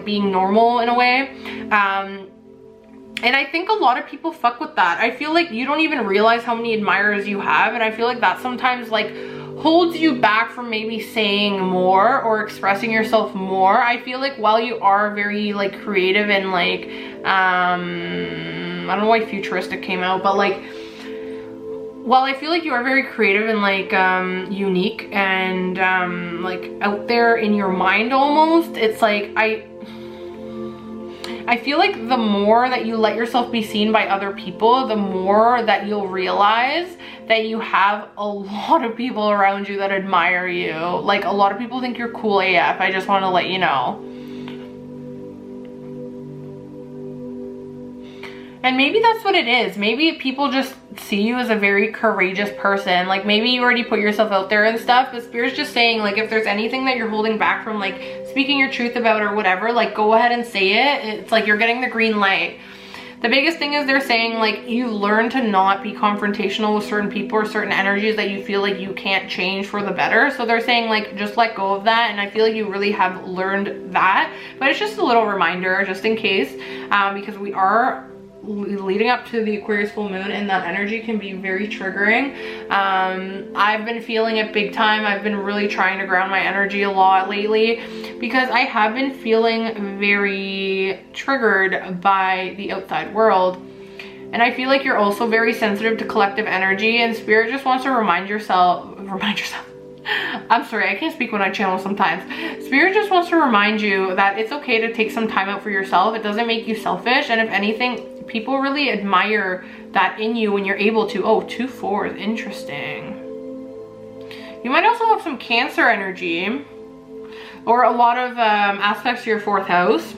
being normal in a way. And I think a lot of people fuck with that. I feel like you don't even realize how many admirers you have, and I feel like that sometimes like holds you back from maybe saying more or expressing yourself more. I feel like while you are very like creative and like I don't know why futuristic came out, but like while I feel like you are very creative and like unique and like out there in your mind almost, it's like I feel like the more that you let yourself be seen by other people, the more that you'll realize that you have a lot of people around you that admire you. Like a lot of people think you're cool AF. I just want to let you know. And maybe that's what it is. Maybe people just see you as a very courageous person. Like maybe you already put yourself out there and stuff, but Spirit's just saying like if there's anything that you're holding back from like speaking your truth about or whatever, like go ahead and say it. It's like you're getting the green light. The biggest thing is they're saying like you learn to not be confrontational with certain people or certain energies that you feel like you can't change for the better. So they're saying like just let go of that, and I feel like you really have learned that. But it's just a little reminder just in case, because we are leading up to the Aquarius full moon, and that energy can be very triggering. I've been feeling it big time. I've been really trying to ground my energy a lot lately because I have been feeling very triggered by the outside world. And I feel like you're also very sensitive to collective energy, and Spirit just wants to remind yourself. I'm sorry, I can't speak when I channel sometimes. Spirit just wants to remind you that it's okay to take some time out for yourself. It doesn't make you selfish, and if anything, people really admire that in you when you're able to. Oh, 2/4, interesting. You might also have some Cancer energy or a lot of aspects to your 4th house.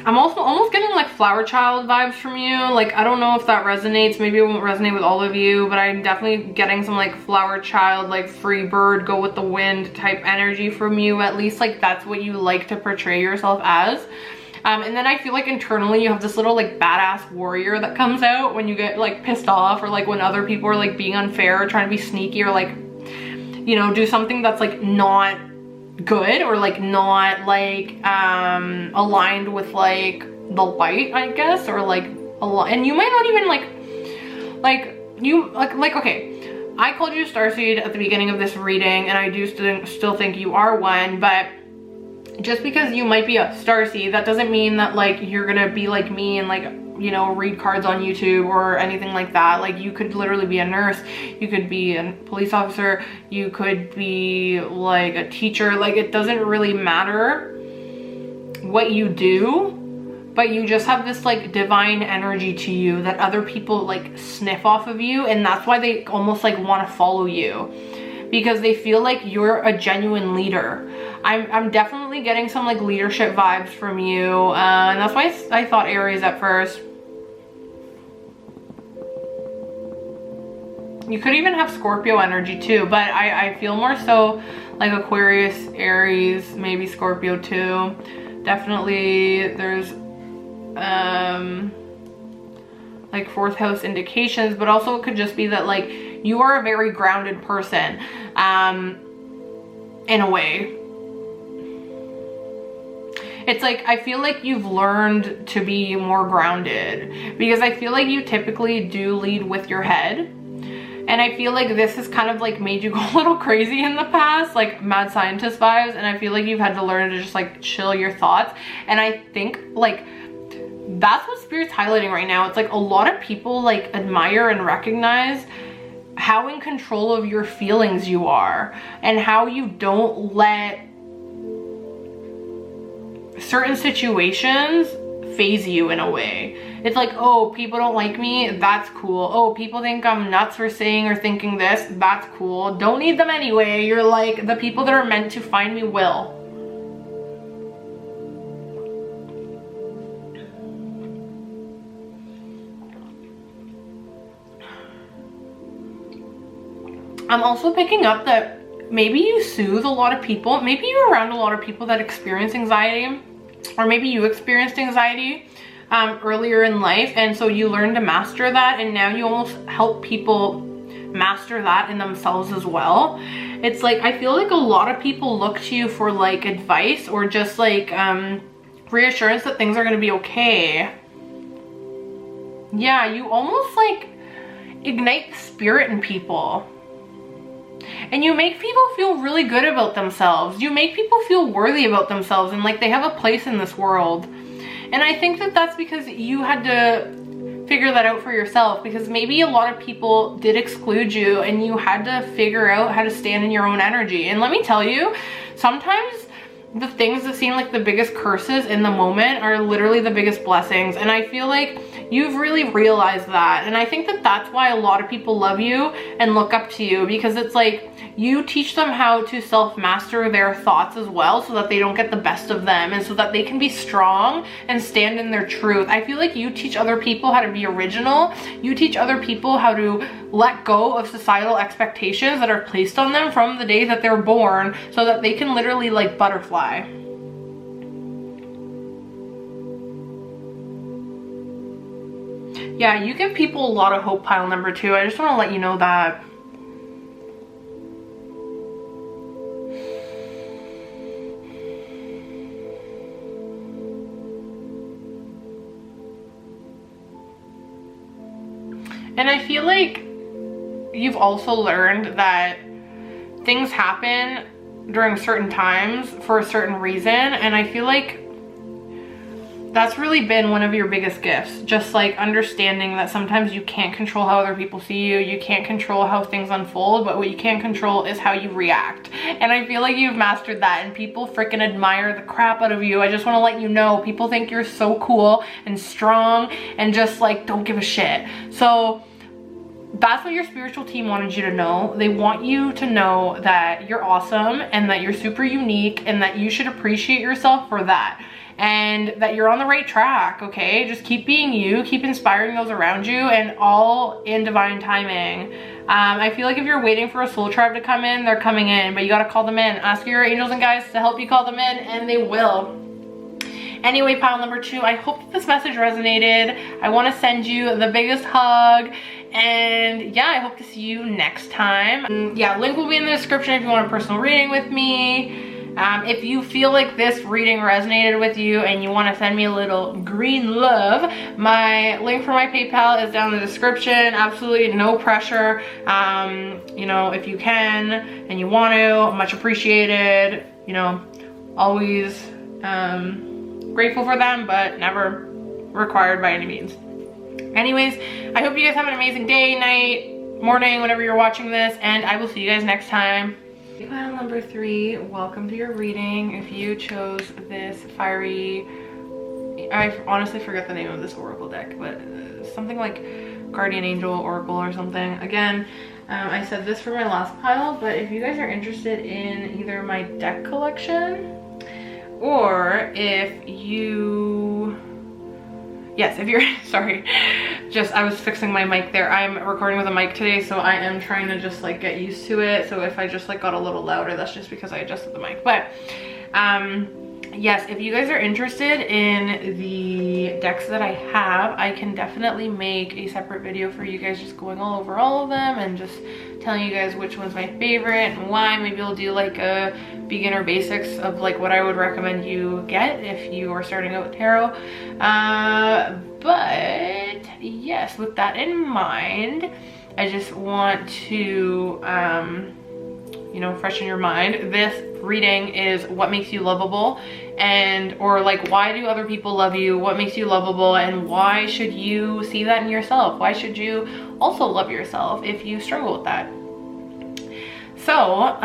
I'm also almost getting like flower child vibes from you. Like, I don't know if that resonates. Maybe it won't resonate with all of you, but I'm definitely getting some like flower child, like free bird, go with the wind type energy from you. At least like that's what you like to portray yourself as. And then I feel like internally you have this little like badass warrior that comes out when you get like pissed off, or like when other people are like being unfair or trying to be sneaky, or like, you know, do something that's like not good or like not like aligned with like the light, I guess, or like a lot. And you might not even okay, I called you Starseed at the beginning of this reading, and I do still think you are one, but just because you might be a Starseed, that doesn't mean that like you're gonna be like me and like, you know, read cards on YouTube or anything like that. Like you could literally be a nurse, you could be a police officer, you could be like a teacher. Like it doesn't really matter what you do, but you just have this like divine energy to you that other people like sniff off of you, and that's why they almost like want to follow you, because they feel like you're a genuine leader. I'm definitely getting some like leadership vibes from you, and that's why I thought Aries at first. You could even have Scorpio energy too, but I feel more so like Aquarius, Aries, maybe Scorpio too. Definitely there's like 4th house indications, but also it could just be that like you are a very grounded person in a way. It's like, I feel like you've learned to be more grounded, because I feel like you typically do lead with your head. And I feel like this has kind of like made you go a little crazy in the past, like mad scientist vibes. And I feel like you've had to learn to just like chill your thoughts. And I think like that's what Spirit's highlighting right now. It's like a lot of people like admire and recognize how in control of your feelings you are, and how you don't let certain situations phase you in a way. It's like, oh, people don't like me, that's cool. Oh, people think I'm nuts for saying or thinking this, that's cool. Don't need them anyway. You're like, the people that are meant to find me will. I'm also picking up that maybe you soothe a lot of people. Maybe you're around a lot of people that experience anxiety, or maybe you experienced anxiety earlier in life, and so you learn to master that, and now you almost help people master that in themselves as well. It's like, I feel like a lot of people look to you for like advice, or just like reassurance that things are going to be okay. Yeah, you almost like ignite the spirit in people. And you make people feel really good about themselves. You make people feel worthy about themselves, and like they have a place in this world. And I think that that's because you had to figure that out for yourself, because maybe a lot of people did exclude you, and you had to figure out how to stand in your own energy. And let me tell you, sometimes the things that seem like the biggest curses in the moment are literally the biggest blessings. And I feel like you've really realized that. And I think that that's why a lot of people love you and look up to you, because it's like you teach them how to self-master their thoughts as well, so that they don't get the best of them, and so that they can be strong and stand in their truth. I feel like you teach other people how to be original. You teach other people how to let go of societal expectations that are placed on them from the day that they're born, so that they can literally like butterfly. Yeah, you give people a lot of hope, pile number 2. I just want to let you know that. And I feel like you've also learned that things happen during certain times for a certain reason. And I feel like that's really been one of your biggest gifts. Just like understanding that sometimes you can't control how other people see you. You can't control how things unfold, but what you can control is how you react. And I feel like you've mastered that, and people freaking admire the crap out of you. I just want to let you know, people think you're so cool and strong and just like don't give a shit. So that's what your spiritual team wanted you to know. They want you to know that you're awesome, and that you're super unique, and that you should appreciate yourself for that, and that you're on the right track. Okay, just keep being you, keep inspiring those around you, and all in divine timing. I feel like if you're waiting for a soul tribe to come in, they're coming in, but you got to call them in. Ask your angels and guides to help you call them in, and they will. Anyway, pile number 2, I hope that this message resonated. I want to send you the biggest hug, and yeah, I hope to see you next time. Yeah, link will be in the description if you want a personal reading with me. If you feel like this reading resonated with you and you want to send me a little green love, my link for my PayPal is down in the description. Absolutely no pressure. You know, if you can and you want to, much appreciated. You know, always grateful for them, but never required by any means. Anyways, I hope you guys have an amazing day, night, morning, whenever you're watching this, and I will see you guys next time. Pile number 3, welcome to your reading. If you chose this fiery, I honestly forget the name of this oracle deck, but something like Guardian Angel Oracle or something. Again, I said this for my last pile, but if you guys are interested in either my deck collection, or if you, yes, if you're, sorry, just, I was fixing my mic there. I'm recording with a mic today, so I am trying to just like get used to it. So if I just like got a little louder, that's just because I adjusted the mic. But yes, if you guys are interested in the decks that I have, I can definitely make a separate video for you guys, just going all over all of them and just telling you guys which one's my favorite and why. Maybe I'll do like a beginner basics of like what I would recommend you get if you are starting out with tarot. But yes, with that in mind, I just want to you know, freshen your mind. This reading is what makes you lovable, and or like, why do other people love you, what makes you lovable, and why should you see that in yourself? Why should you also love yourself if you struggle with that? So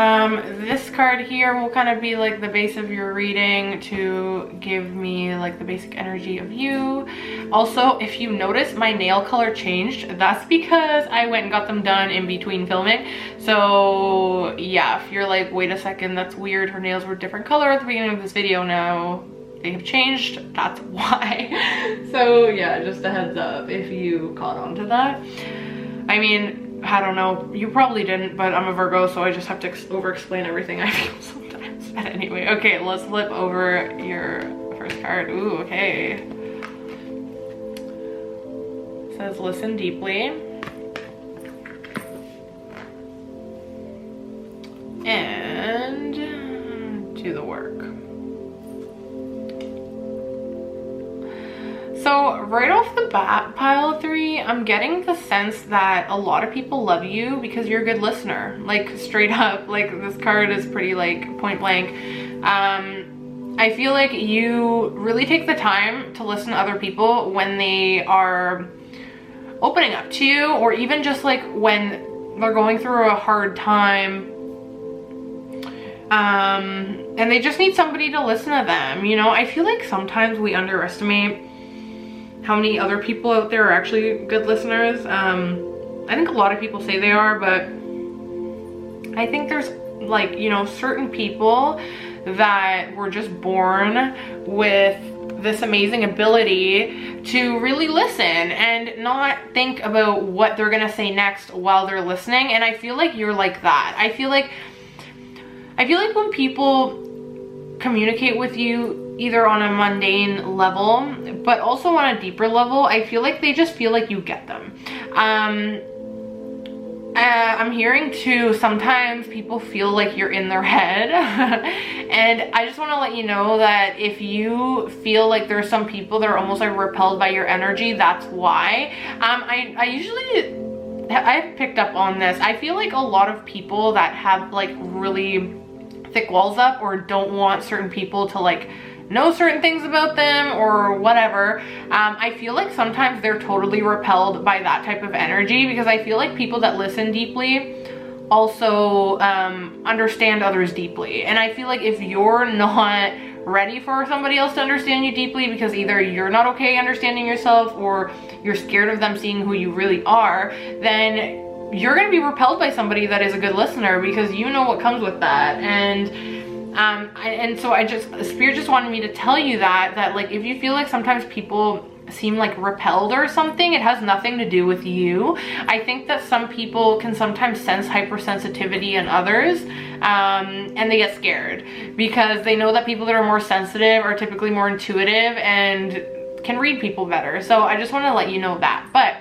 this card here will kind of be like the base of your reading to give me like the basic energy of you. Also, if you notice my nail color changed, that's because I went and got them done in between filming. So yeah, if you're like, wait a second, that's weird, her nails were a different color at the beginning of this video, now they have changed, that's why. So yeah, just a heads up if you caught on to that. I mean, I don't know, you probably didn't, but I'm a Virgo, so I just have to over-explain everything I feel sometimes. But anyway, okay, let's flip over your first card. Ooh, okay. It says, listen deeply. And do the work. So right off the bat, pile 3, I'm getting the sense that a lot of people love you because you're a good listener. Like, straight up, like this card is pretty like point blank. I feel like you really take the time to listen to other people when they are opening up to you, or even just like when they're going through a hard time. And they just need somebody to listen to them. You know, I feel like sometimes we underestimate how many other people out there are actually good listeners. I think a lot of people say they are, but I think there's like, you know, certain people that were just born with this amazing ability to really listen and not think about what they're gonna say next while they're listening. And I feel like you're like that. I feel like when people communicate with you either on a mundane level but also on a deeper level, I feel like they just feel like you get them. I'm hearing too, sometimes people feel like you're in their head. And I just want to let you know that if you feel like there's some people that are almost like repelled by your energy, that's why. I've picked up on this. I feel like a lot of people that have like really thick walls up or don't want certain people to like know certain things about them or whatever, I feel like sometimes they're totally repelled by that type of energy, because I feel like people that listen deeply also understand others deeply. And I feel like if you're not ready for somebody else to understand you deeply, because either you're not okay understanding yourself or you're scared of them seeing who you really are, then you're gonna be repelled by somebody that is a good listener, because you know what comes with that. And so Spirit just wanted me to tell you that like, if you feel like sometimes people seem like repelled or something, it has nothing to do with you. I think that some people can sometimes sense hypersensitivity in others, and they get scared because they know that people that are more sensitive are typically more intuitive and can read people better. So I just want to let you know that. But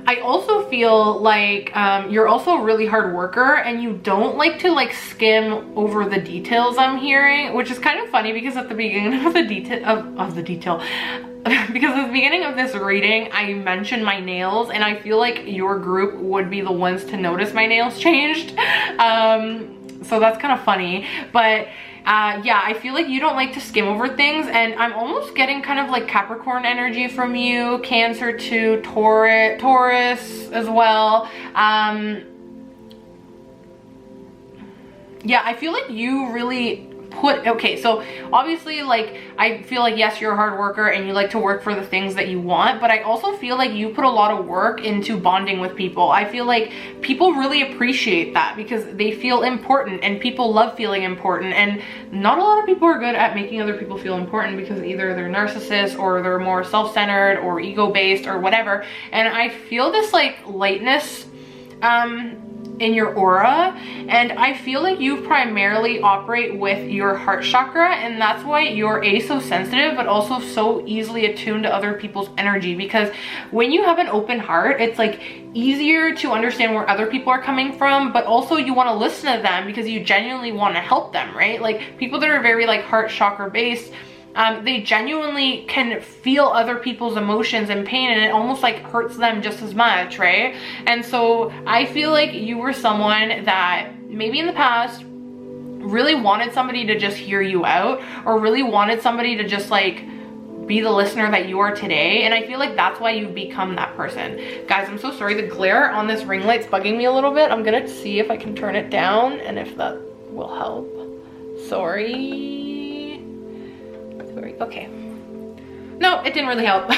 I also feel like you're also a really hard worker, and you don't like to like skim over the details, I'm hearing, which is kind of funny because at the beginning of the because at the beginning of this reading I mentioned my nails, and I feel like your group would be the ones to notice my nails changed. So that's kind of funny. But yeah, I feel like you don't like to skim over things, and I'm almost getting kind of like Capricorn energy from you, Cancer too, Taurus as well. Yeah, I feel like you really okay, so obviously, like, I feel like, yes, you're a hard worker and you like to work for the things that you want, but I also feel like you put a lot of work into bonding with people. I feel like people really appreciate that because they feel important, and people love feeling important, and not a lot of people are good at making other people feel important because either they're narcissists or they're more self-centered or ego-based or whatever. And I feel this like lightness in your aura, and I feel like you primarily operate with your heart chakra, and that's why you're so sensitive but also so easily attuned to other people's energy, because when you have an open heart, it's like easier to understand where other people are coming from, but also you want to listen to them because you genuinely want to help them, right? Like people that are very like heart chakra based, they genuinely can feel other people's emotions and pain, and it almost like hurts them just as much, right? And so I feel like you were someone that maybe in the past really wanted somebody to just hear you out, or really wanted somebody to just like be the listener that you are today. And I feel like that's why you've become that person. Guys, I'm so sorry, the glare on this ring light's bugging me a little bit. I'm gonna see if I can turn it down and if that will help. Sorry. Okay. No, it didn't really help.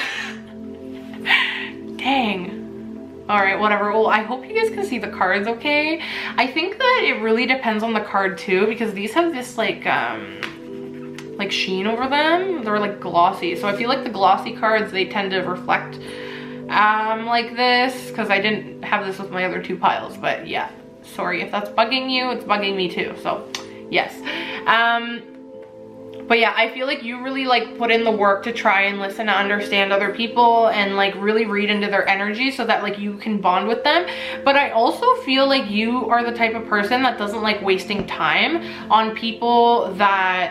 Dang. All right, whatever. Well, I hope you guys can see the cards okay. I think that it really depends on the card too, because these have this like sheen over them. They're like glossy. So I feel like the glossy cards, they tend to reflect like this, because I didn't have this with my other two piles. But yeah, sorry if that's bugging you. It's bugging me too. So yes. But yeah, I feel like you really like put in the work to try and listen to understand other people and like really read into their energy so that like you can bond with them. But I also feel like you are the type of person that doesn't like wasting time on people that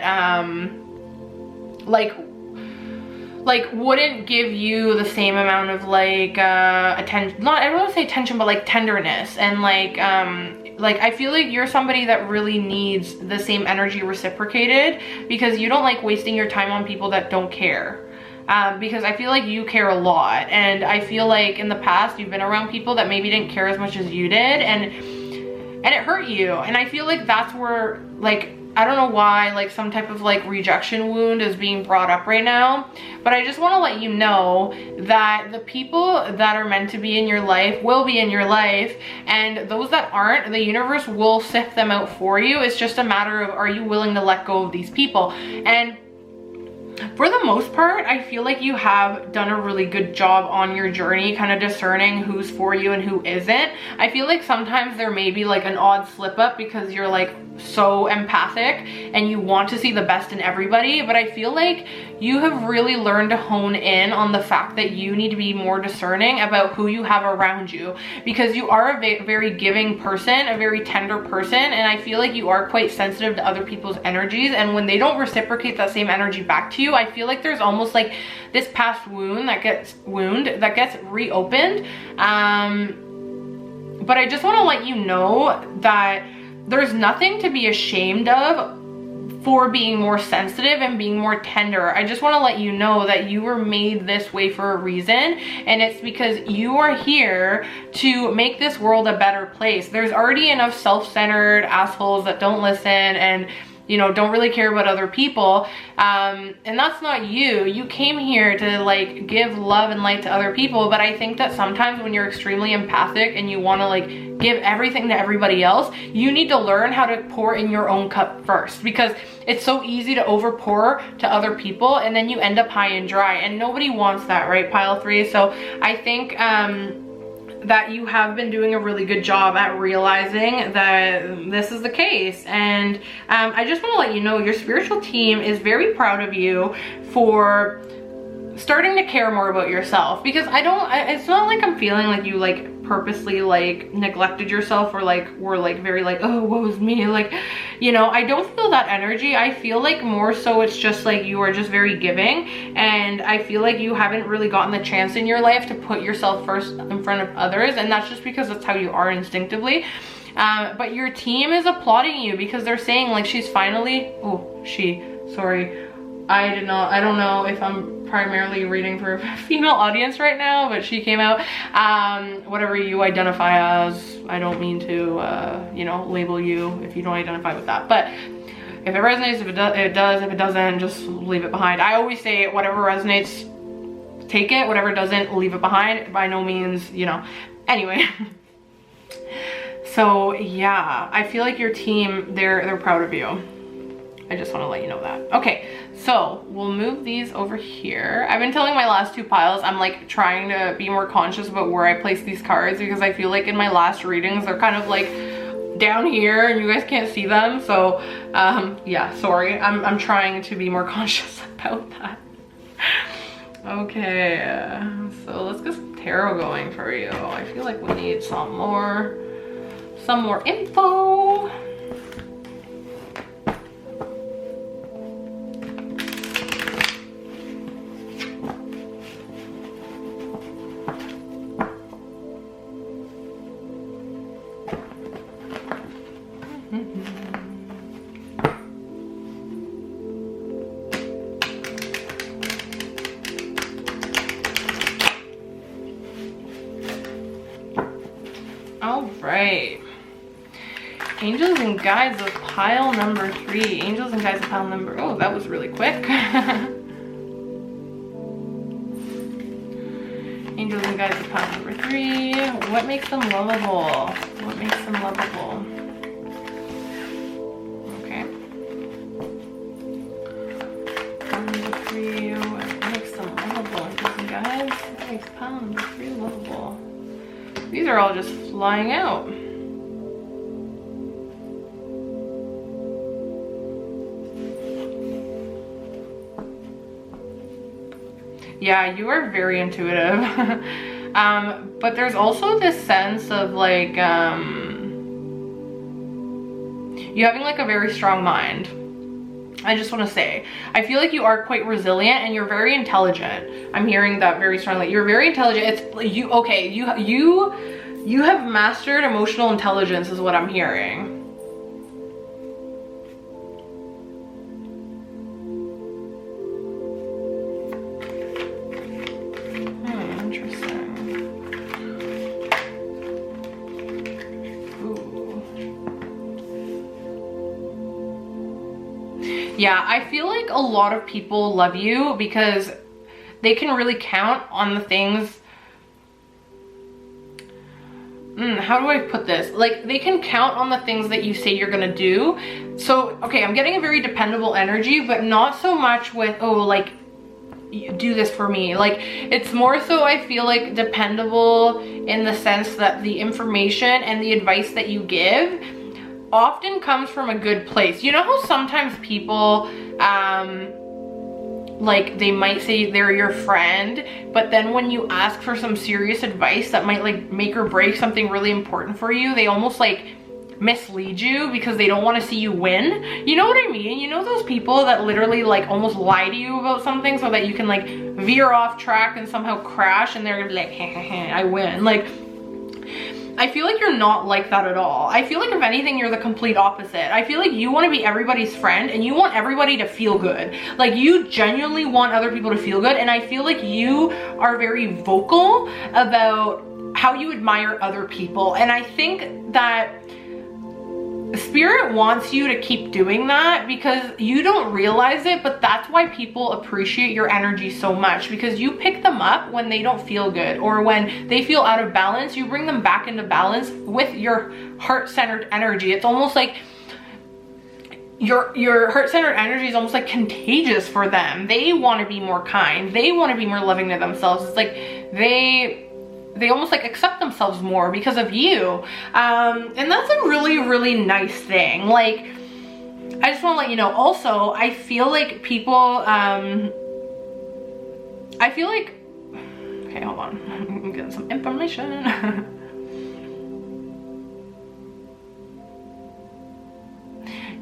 like wouldn't give you the same amount of like attention, not, I don't want to say attention, but like tenderness, and like I feel like you're somebody that really needs the same energy reciprocated, because you don't like wasting your time on people that don't care. Because I feel like you care a lot, and I feel like in the past you've been around people that maybe didn't care as much as you did, and it hurt you. And I feel like that's where, like, I don't know why, like some type of like rejection wound is being brought up right now, but I just want to let you know that the people that are meant to be in your life will be in your life, and those that aren't, the universe will sift them out for you. It's just a matter of, are you willing to let go of these people? And for the most part, I feel like you have done a really good job on your journey, kind of discerning who's for you and who isn't. I feel like sometimes there may be like an odd slip up because you're like so empathic and you want to see the best in everybody, but I feel like you have really learned to hone in on the fact that you need to be more discerning about who you have around you, because you are a very giving person, a very tender person, and I feel like you are quite sensitive to other people's energies, and when they don't reciprocate that same energy back to you, I feel like there's almost like this past wound that gets reopened. But I just want to let you know that there's nothing to be ashamed of for being more sensitive and being more tender. I just want to let you know that you were made this way for a reason, and it's because you are here to make this world a better place. There's already enough self-centered assholes that don't listen and, you know, don't really care about other people, and that's not you. You came here to like give love and light to other people, but I think that sometimes when you're extremely empathic and you want to like give everything to everybody else, you need to learn how to pour in your own cup first, because it's so easy to over pour to other people and then you end up high and dry, and nobody wants that, right, pile 3? So I think that you have been doing a really good job at realizing that this is the case. And I just want to let you know your spiritual team is very proud of you for starting to care more about yourself, because it's not like I'm feeling like you like purposely like neglected yourself or like were like very like, oh, what was me, like, you know, I don't feel that energy. I feel like more so it's just like you are just very giving, and I feel like you haven't really gotten the chance in your life to put yourself first in front of others, and that's just because that's how you are instinctively. But your team is applauding you because they're saying like she's finally, sorry, I don't know if I'm primarily reading for a female audience right now, but she came out, whatever you identify as. I don't mean to, you know, label you if you don't identify with that, but If it resonates, if it does, it does. If it doesn't, just leave it behind. I always say whatever resonates, take it. Whatever doesn't, leave it behind. By no means, you know. Anyway. So yeah, I feel like your team, they're proud of you. I just want to let you know that. Okay, so we'll move these over here. I've been telling my last two piles, I'm like trying to be more conscious about where I place these cards, because I feel like in my last readings, they're kind of like down here and you guys can't see them. So yeah, sorry. I'm trying to be more conscious about that. Okay, so let's get some tarot going for you. I feel like we need some more info. All right. Angels and guides of pile number 3. Angels and guides of pile number, oh, that was really quick. Angels and guides of pile number 3. What makes them lovable? What makes them lovable? Okay. Pile number 3. What makes them lovable? Angels and guides. What makes pile number 3 lovable? These are all just flying out. Yeah, you are very intuitive. But there's also this sense of like, you having like a very strong mind. I just want to say, I feel like you are quite resilient and you're very intelligent. I'm hearing that very strongly. You're very intelligent. It's you, okay, you have mastered emotional intelligence is what I'm hearing. Yeah, I feel like a lot of people love you because they can really count on the things. How do I put this? Like, they can count on the things that you say you're gonna do. So, okay, I'm getting a very dependable energy, but not so much with, oh, like, you do this for me. Like, it's more so I feel like dependable in the sense that the information and the advice that you give often comes from a good place. You know how sometimes people, like, they might say they're your friend, but then when you ask for some serious advice that might like make or break something really important for you, they almost like mislead you because they don't want to see you win. You know what I mean? You know those people that literally like almost lie to you about something so that you can like veer off track and somehow crash, and they're gonna be like, hey, I win. Like, I feel like you're not like that at all. I feel like if anything, you're the complete opposite. I feel like you want to be everybody's friend and you want everybody to feel good. Like, you genuinely want other people to feel good, and I feel like you are very vocal about how you admire other people. And I think that Spirit wants you to keep doing that because you don't realize it, but that's why people appreciate your energy so much, because you pick them up when they don't feel good or when they feel out of balance. You bring them back into balance with your heart-centered energy. It's almost like your heart-centered energy is almost like contagious for them. They want to be more kind. They want to be more loving to themselves. It's like they almost like accept themselves more because of you. And that's a really, really nice thing. Like, I just want to let you know. Also, I feel like people, I feel like, okay, hold on. I'm getting some information.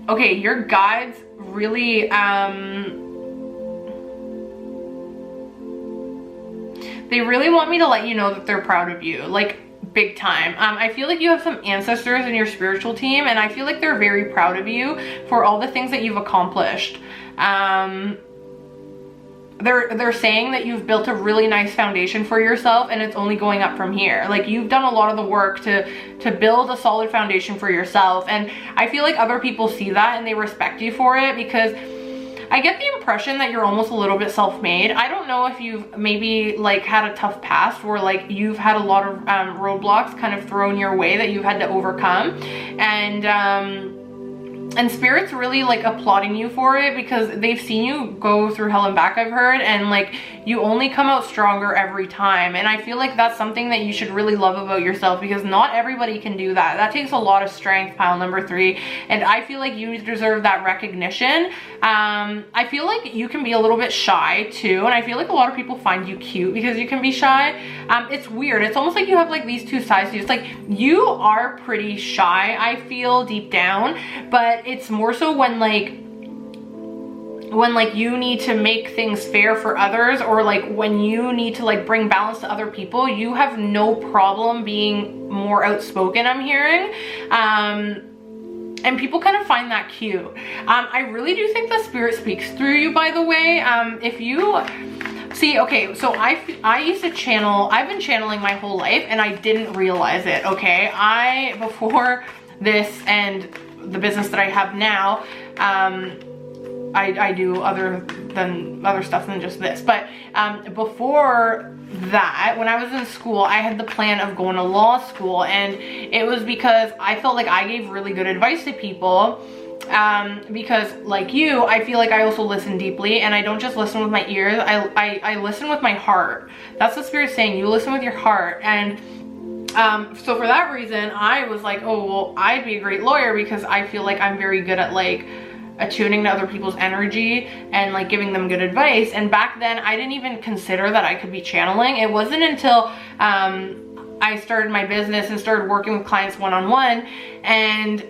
Okay, your guides really, they really want me to let you know that they're proud of you, like big time. I feel like you have some ancestors in your spiritual team, and I feel like they're very proud of you for all the things that you've accomplished. they're saying that you've built a really nice foundation for yourself and it's only going up from here. Like you've done a lot of the work to build a solid foundation for yourself, and I feel like other people see that and they respect you for it, because I get the impression that you're almost a little bit self-made. I don't know if you've maybe like had a tough past where like you've had a lot of roadblocks kind of thrown your way that you've had to overcome, and Spirit's really like applauding you for it, because they've seen you go through hell and back, I've heard, and like you only come out stronger every time. And I feel like that's something that you should really love about yourself, because not everybody can do that. That takes a lot of strength, pile number 3, and I feel like you deserve that recognition. I feel like you can be a little bit shy too, and I feel like a lot of people find you cute because you can be shy. It's weird. It's almost like you have like these two sides to you. It's like you are pretty shy, I feel, deep down, but it's more so when you need to make things fair for others, or like when you need to like bring balance to other people, you have no problem being more outspoken, I'm hearing. And people kind of find that cute. I really do think that Spirit speaks through you, by the way. If you see, okay, so I used to channel, I've been channeling my whole life and I didn't realize it, okay? Before this and the business that I have now, I do other stuff than just this, but before that, when I was in school, I had the plan of going to law school, and it was because I felt like I gave really good advice to people, because like you, I feel like I also listen deeply, and I don't just listen with my ears, I listen with my heart. That's what Spirit's saying, you listen with your heart. And so for that reason, I was like, oh, well, I'd be a great lawyer, because I feel like I'm very good at like attuning to other people's energy and like giving them good advice. And back then I didn't even consider that I could be channeling. It wasn't until I started my business and started working with clients one-on-one, and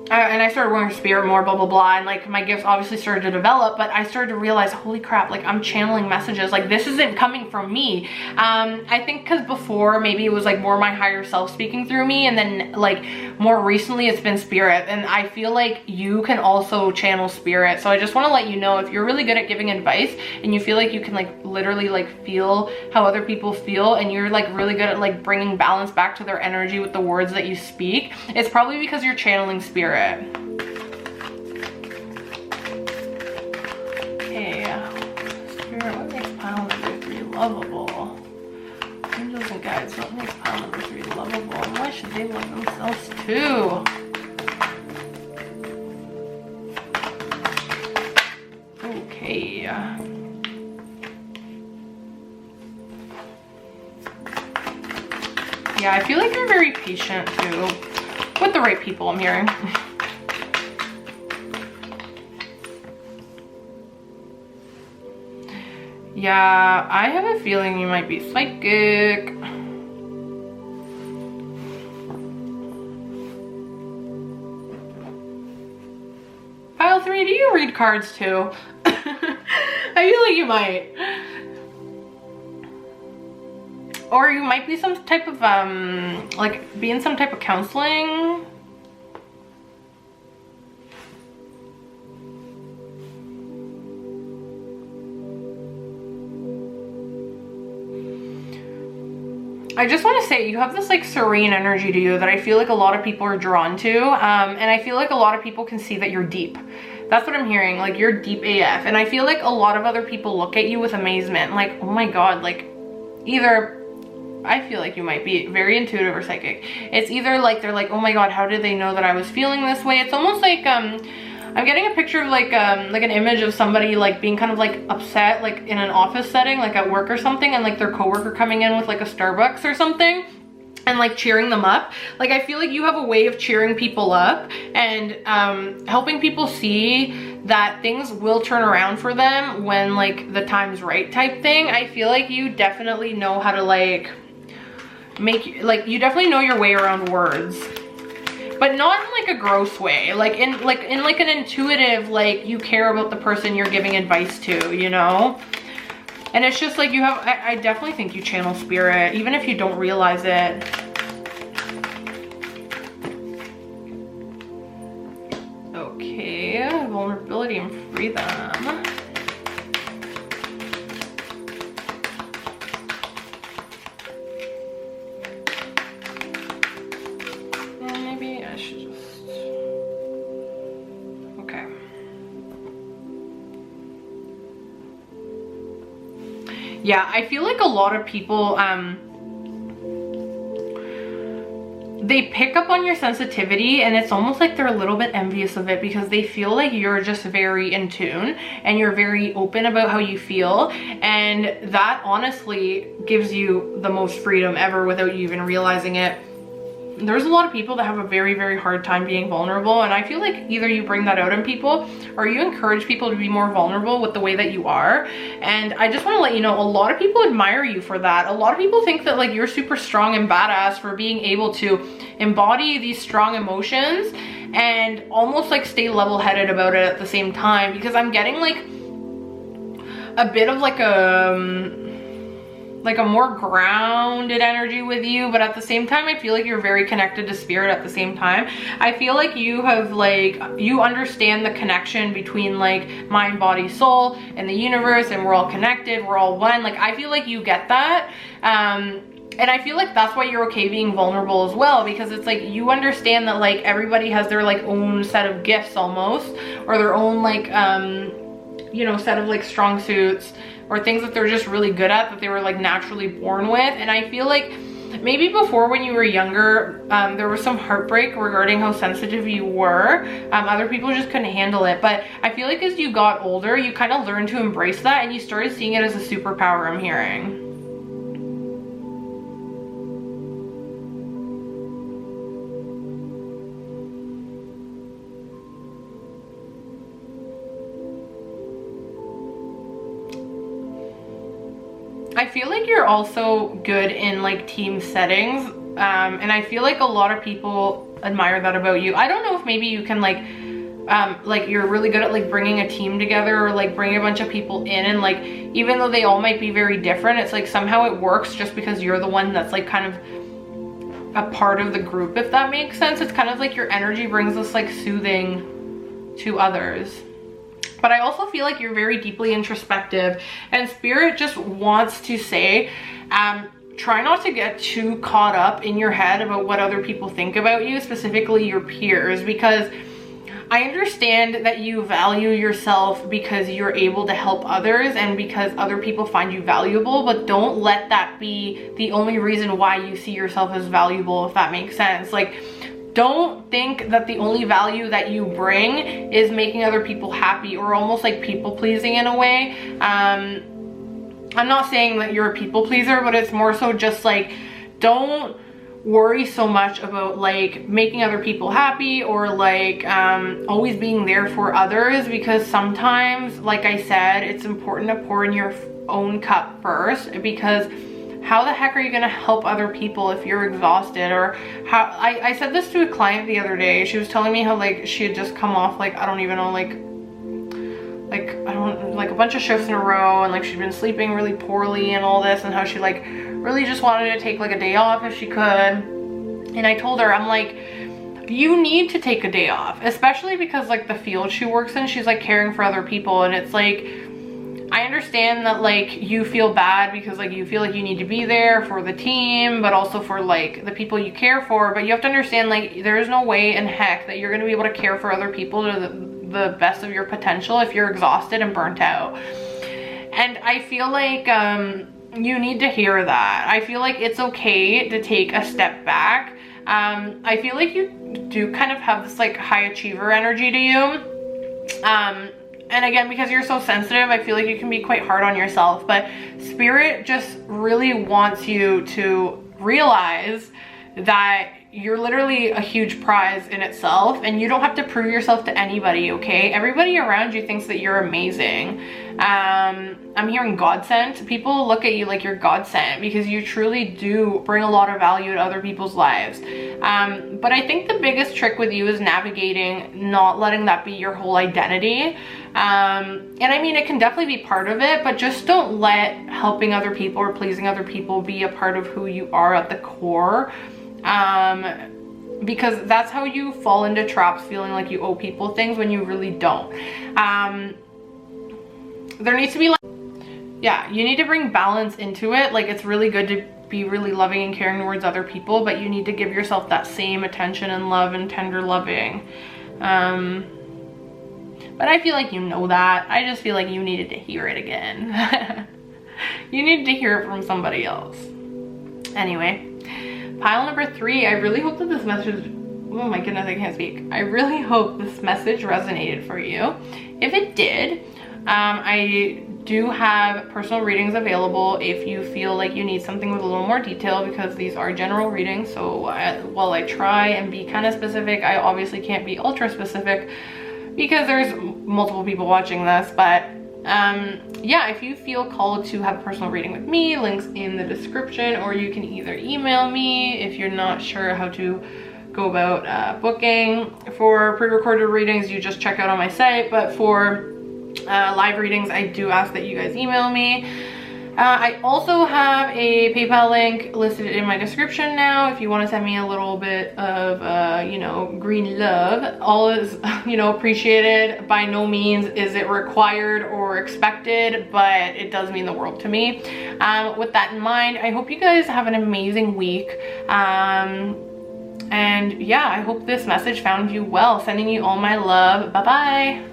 I started working with Spirit more, blah, blah, blah. And like my gifts obviously started to develop, but I started to realize, holy crap, like I'm channeling messages. Like this isn't coming from me. I think because before maybe it was like more my higher self speaking through me. And then like more recently it's been Spirit. And I feel like you can also channel Spirit. So I just want to let you know, if you're really good at giving advice and you feel like you can like literally like feel how other people feel, and you're like really good at like bringing balance back to their energy with the words that you speak, it's probably because you're channeling Spirit. Okay, Spirit, what makes pile number 3 lovable? Angels and guides, what makes pile number 3 lovable? And why should they love themselves too? Okay. Yeah, I feel like you're very patient too. With the right people, I'm hearing. Yeah, I have a feeling you might be psychic. Pile 3, do you read cards too? I feel like you might. Or you might be some type of, like, be in some type of counseling. I just want to say, you have this like serene energy to you that I feel like a lot of people are drawn to. And I feel like a lot of people can see that you're deep. That's what I'm hearing, like you're deep AF. And I feel like a lot of other people look at you with amazement, like, oh my God, like either, I feel like you might be very intuitive or psychic. It's either like, they're like, oh my God, how did they know that I was feeling this way? It's almost like, I'm getting a picture of like an image of somebody like being kind of like upset, like in an office setting, like at work or something, and like their coworker coming in with like a Starbucks or something and like cheering them up. Like I feel like you have a way of cheering people up and helping people see that things will turn around for them when like the time's right type thing. I feel like you definitely know how to like make, like you definitely know your way around words. But not in like a gross way, like in an intuitive, like you care about the person you're giving advice to, you know? And it's just like you have, I definitely think you channel Spirit, even if you don't realize it. Okay, vulnerability and freedom. Yeah, I feel like a lot of people, they pick up on your sensitivity, and it's almost like they're a little bit envious of it because they feel like you're just very in tune and you're very open about how you feel, and that honestly gives you the most freedom ever without you even realizing it. There's a lot of people that have a very, very hard time being vulnerable, and I feel like either you bring that out in people or you encourage people to be more vulnerable with the way that you are. And I just want to let you know, a lot of people admire you for that. A lot of people think that like you're super strong and badass for being able to embody these strong emotions and almost like stay level-headed about it at the same time, because I'm getting like a bit of like a more grounded energy with you, but at the same time I feel like you're very connected to spirit at the same time. I feel like you have like, you understand the connection between like mind, body, soul and the universe, and we're all connected, we're all one. Like I feel like you get that, and I feel like that's why you're okay being vulnerable as well, because it's like you understand that like everybody has their like own set of gifts almost, or their own like you know, set of like strong suits or things that they're just really good at, that they were like naturally born with. And I feel like maybe before, when you were younger, there was some heartbreak regarding how sensitive you were. Other people just couldn't handle it, but I feel like as you got older, you kind of learned to embrace that, and you started seeing it as a superpower, I'm hearing. I feel like you're also good in like team settings, and I feel like a lot of people admire that about you. I don't know if maybe you can like you're really good at like bringing a team together, or like bringing a bunch of people in, and like even though they all might be very different, it's like somehow it works just because you're the one that's like kind of a part of the group, if that makes sense. It's kind of like your energy brings this like soothing to others. But I also feel like you're very deeply introspective, and spirit just wants to say, try not to get too caught up in your head about what other people think about you, specifically your peers, because I understand that you value yourself because you're able to help others and because other people find you valuable, but don't let that be the only reason why you see yourself as valuable, if that makes sense. Like, don't think that the only value that you bring is making other people happy, or almost like people pleasing in a way. I'm not saying that you're a people pleaser, but it's more so just like, don't worry so much about like making other people happy, or like always being there for others, because sometimes, like I said, it's important to pour in your own cup first, because how the heck are you gonna help other people if you're exhausted? Or how, I said this to a client the other day. She was telling me how like she had just come off like, I don't even know, like a bunch of shifts in a row, and like she'd been sleeping really poorly and all this, and how she like really just wanted to take like a day off if she could. And I told her, I'm like, you need to take a day off, especially because like the field she works in, she's like caring for other people, and it's like, I understand that like you feel bad because like you feel like you need to be there for the team, but also for like the people you care for, but you have to understand like there is no way in heck that you're going to be able to care for other people to the best of your potential if you're exhausted and burnt out. And I feel like you need to hear that. I feel like it's okay to take a step back. I feel like you do kind of have this like high achiever energy to you. And again, because you're so sensitive, I feel like you can be quite hard on yourself, but spirit just really wants you to realize that you're literally a huge prize in itself, and you don't have to prove yourself to anybody, okay? Everybody around you thinks that you're amazing. I'm hearing God sent. People look at you like you're God sent because you truly do bring a lot of value to other people's lives. But I think the biggest trick with you is navigating, not letting that be your whole identity. And I mean, it can definitely be part of it, but just don't let helping other people or pleasing other people be a part of who you are at the core. Because that's how you fall into traps, feeling like you owe people things when you really don't. There needs to be like, yeah, you need to bring balance into it. Like, it's really good to be really loving and caring towards other people, but you need to give yourself that same attention and love and tender loving. But I feel like you know that. I just feel like you needed to hear it again. You need to hear it from somebody else. Anyway, pile number 3, I really hope that this message, oh my goodness, I can't speak. I really hope this message resonated for you. If it did, I do have personal readings available if you feel like you need something with a little more detail, because these are general readings. So while I try and be kind of specific, I obviously can't be ultra specific because there's multiple people watching this. But yeah, if you feel called to have a personal reading with me, links in the description, or you can either email me if you're not sure how to go about booking. For pre-recorded readings, you just check out on my site, but for live readings, I do ask that you guys email me. I also have a PayPal link listed in my description now if you want to send me a little bit of, you know, green love. All is, you know, appreciated. By no means is it required or expected, but it does mean the world to me. With that in mind, I hope you guys have an amazing week. And yeah, I hope this message found you well. Sending you all my love. Bye-bye.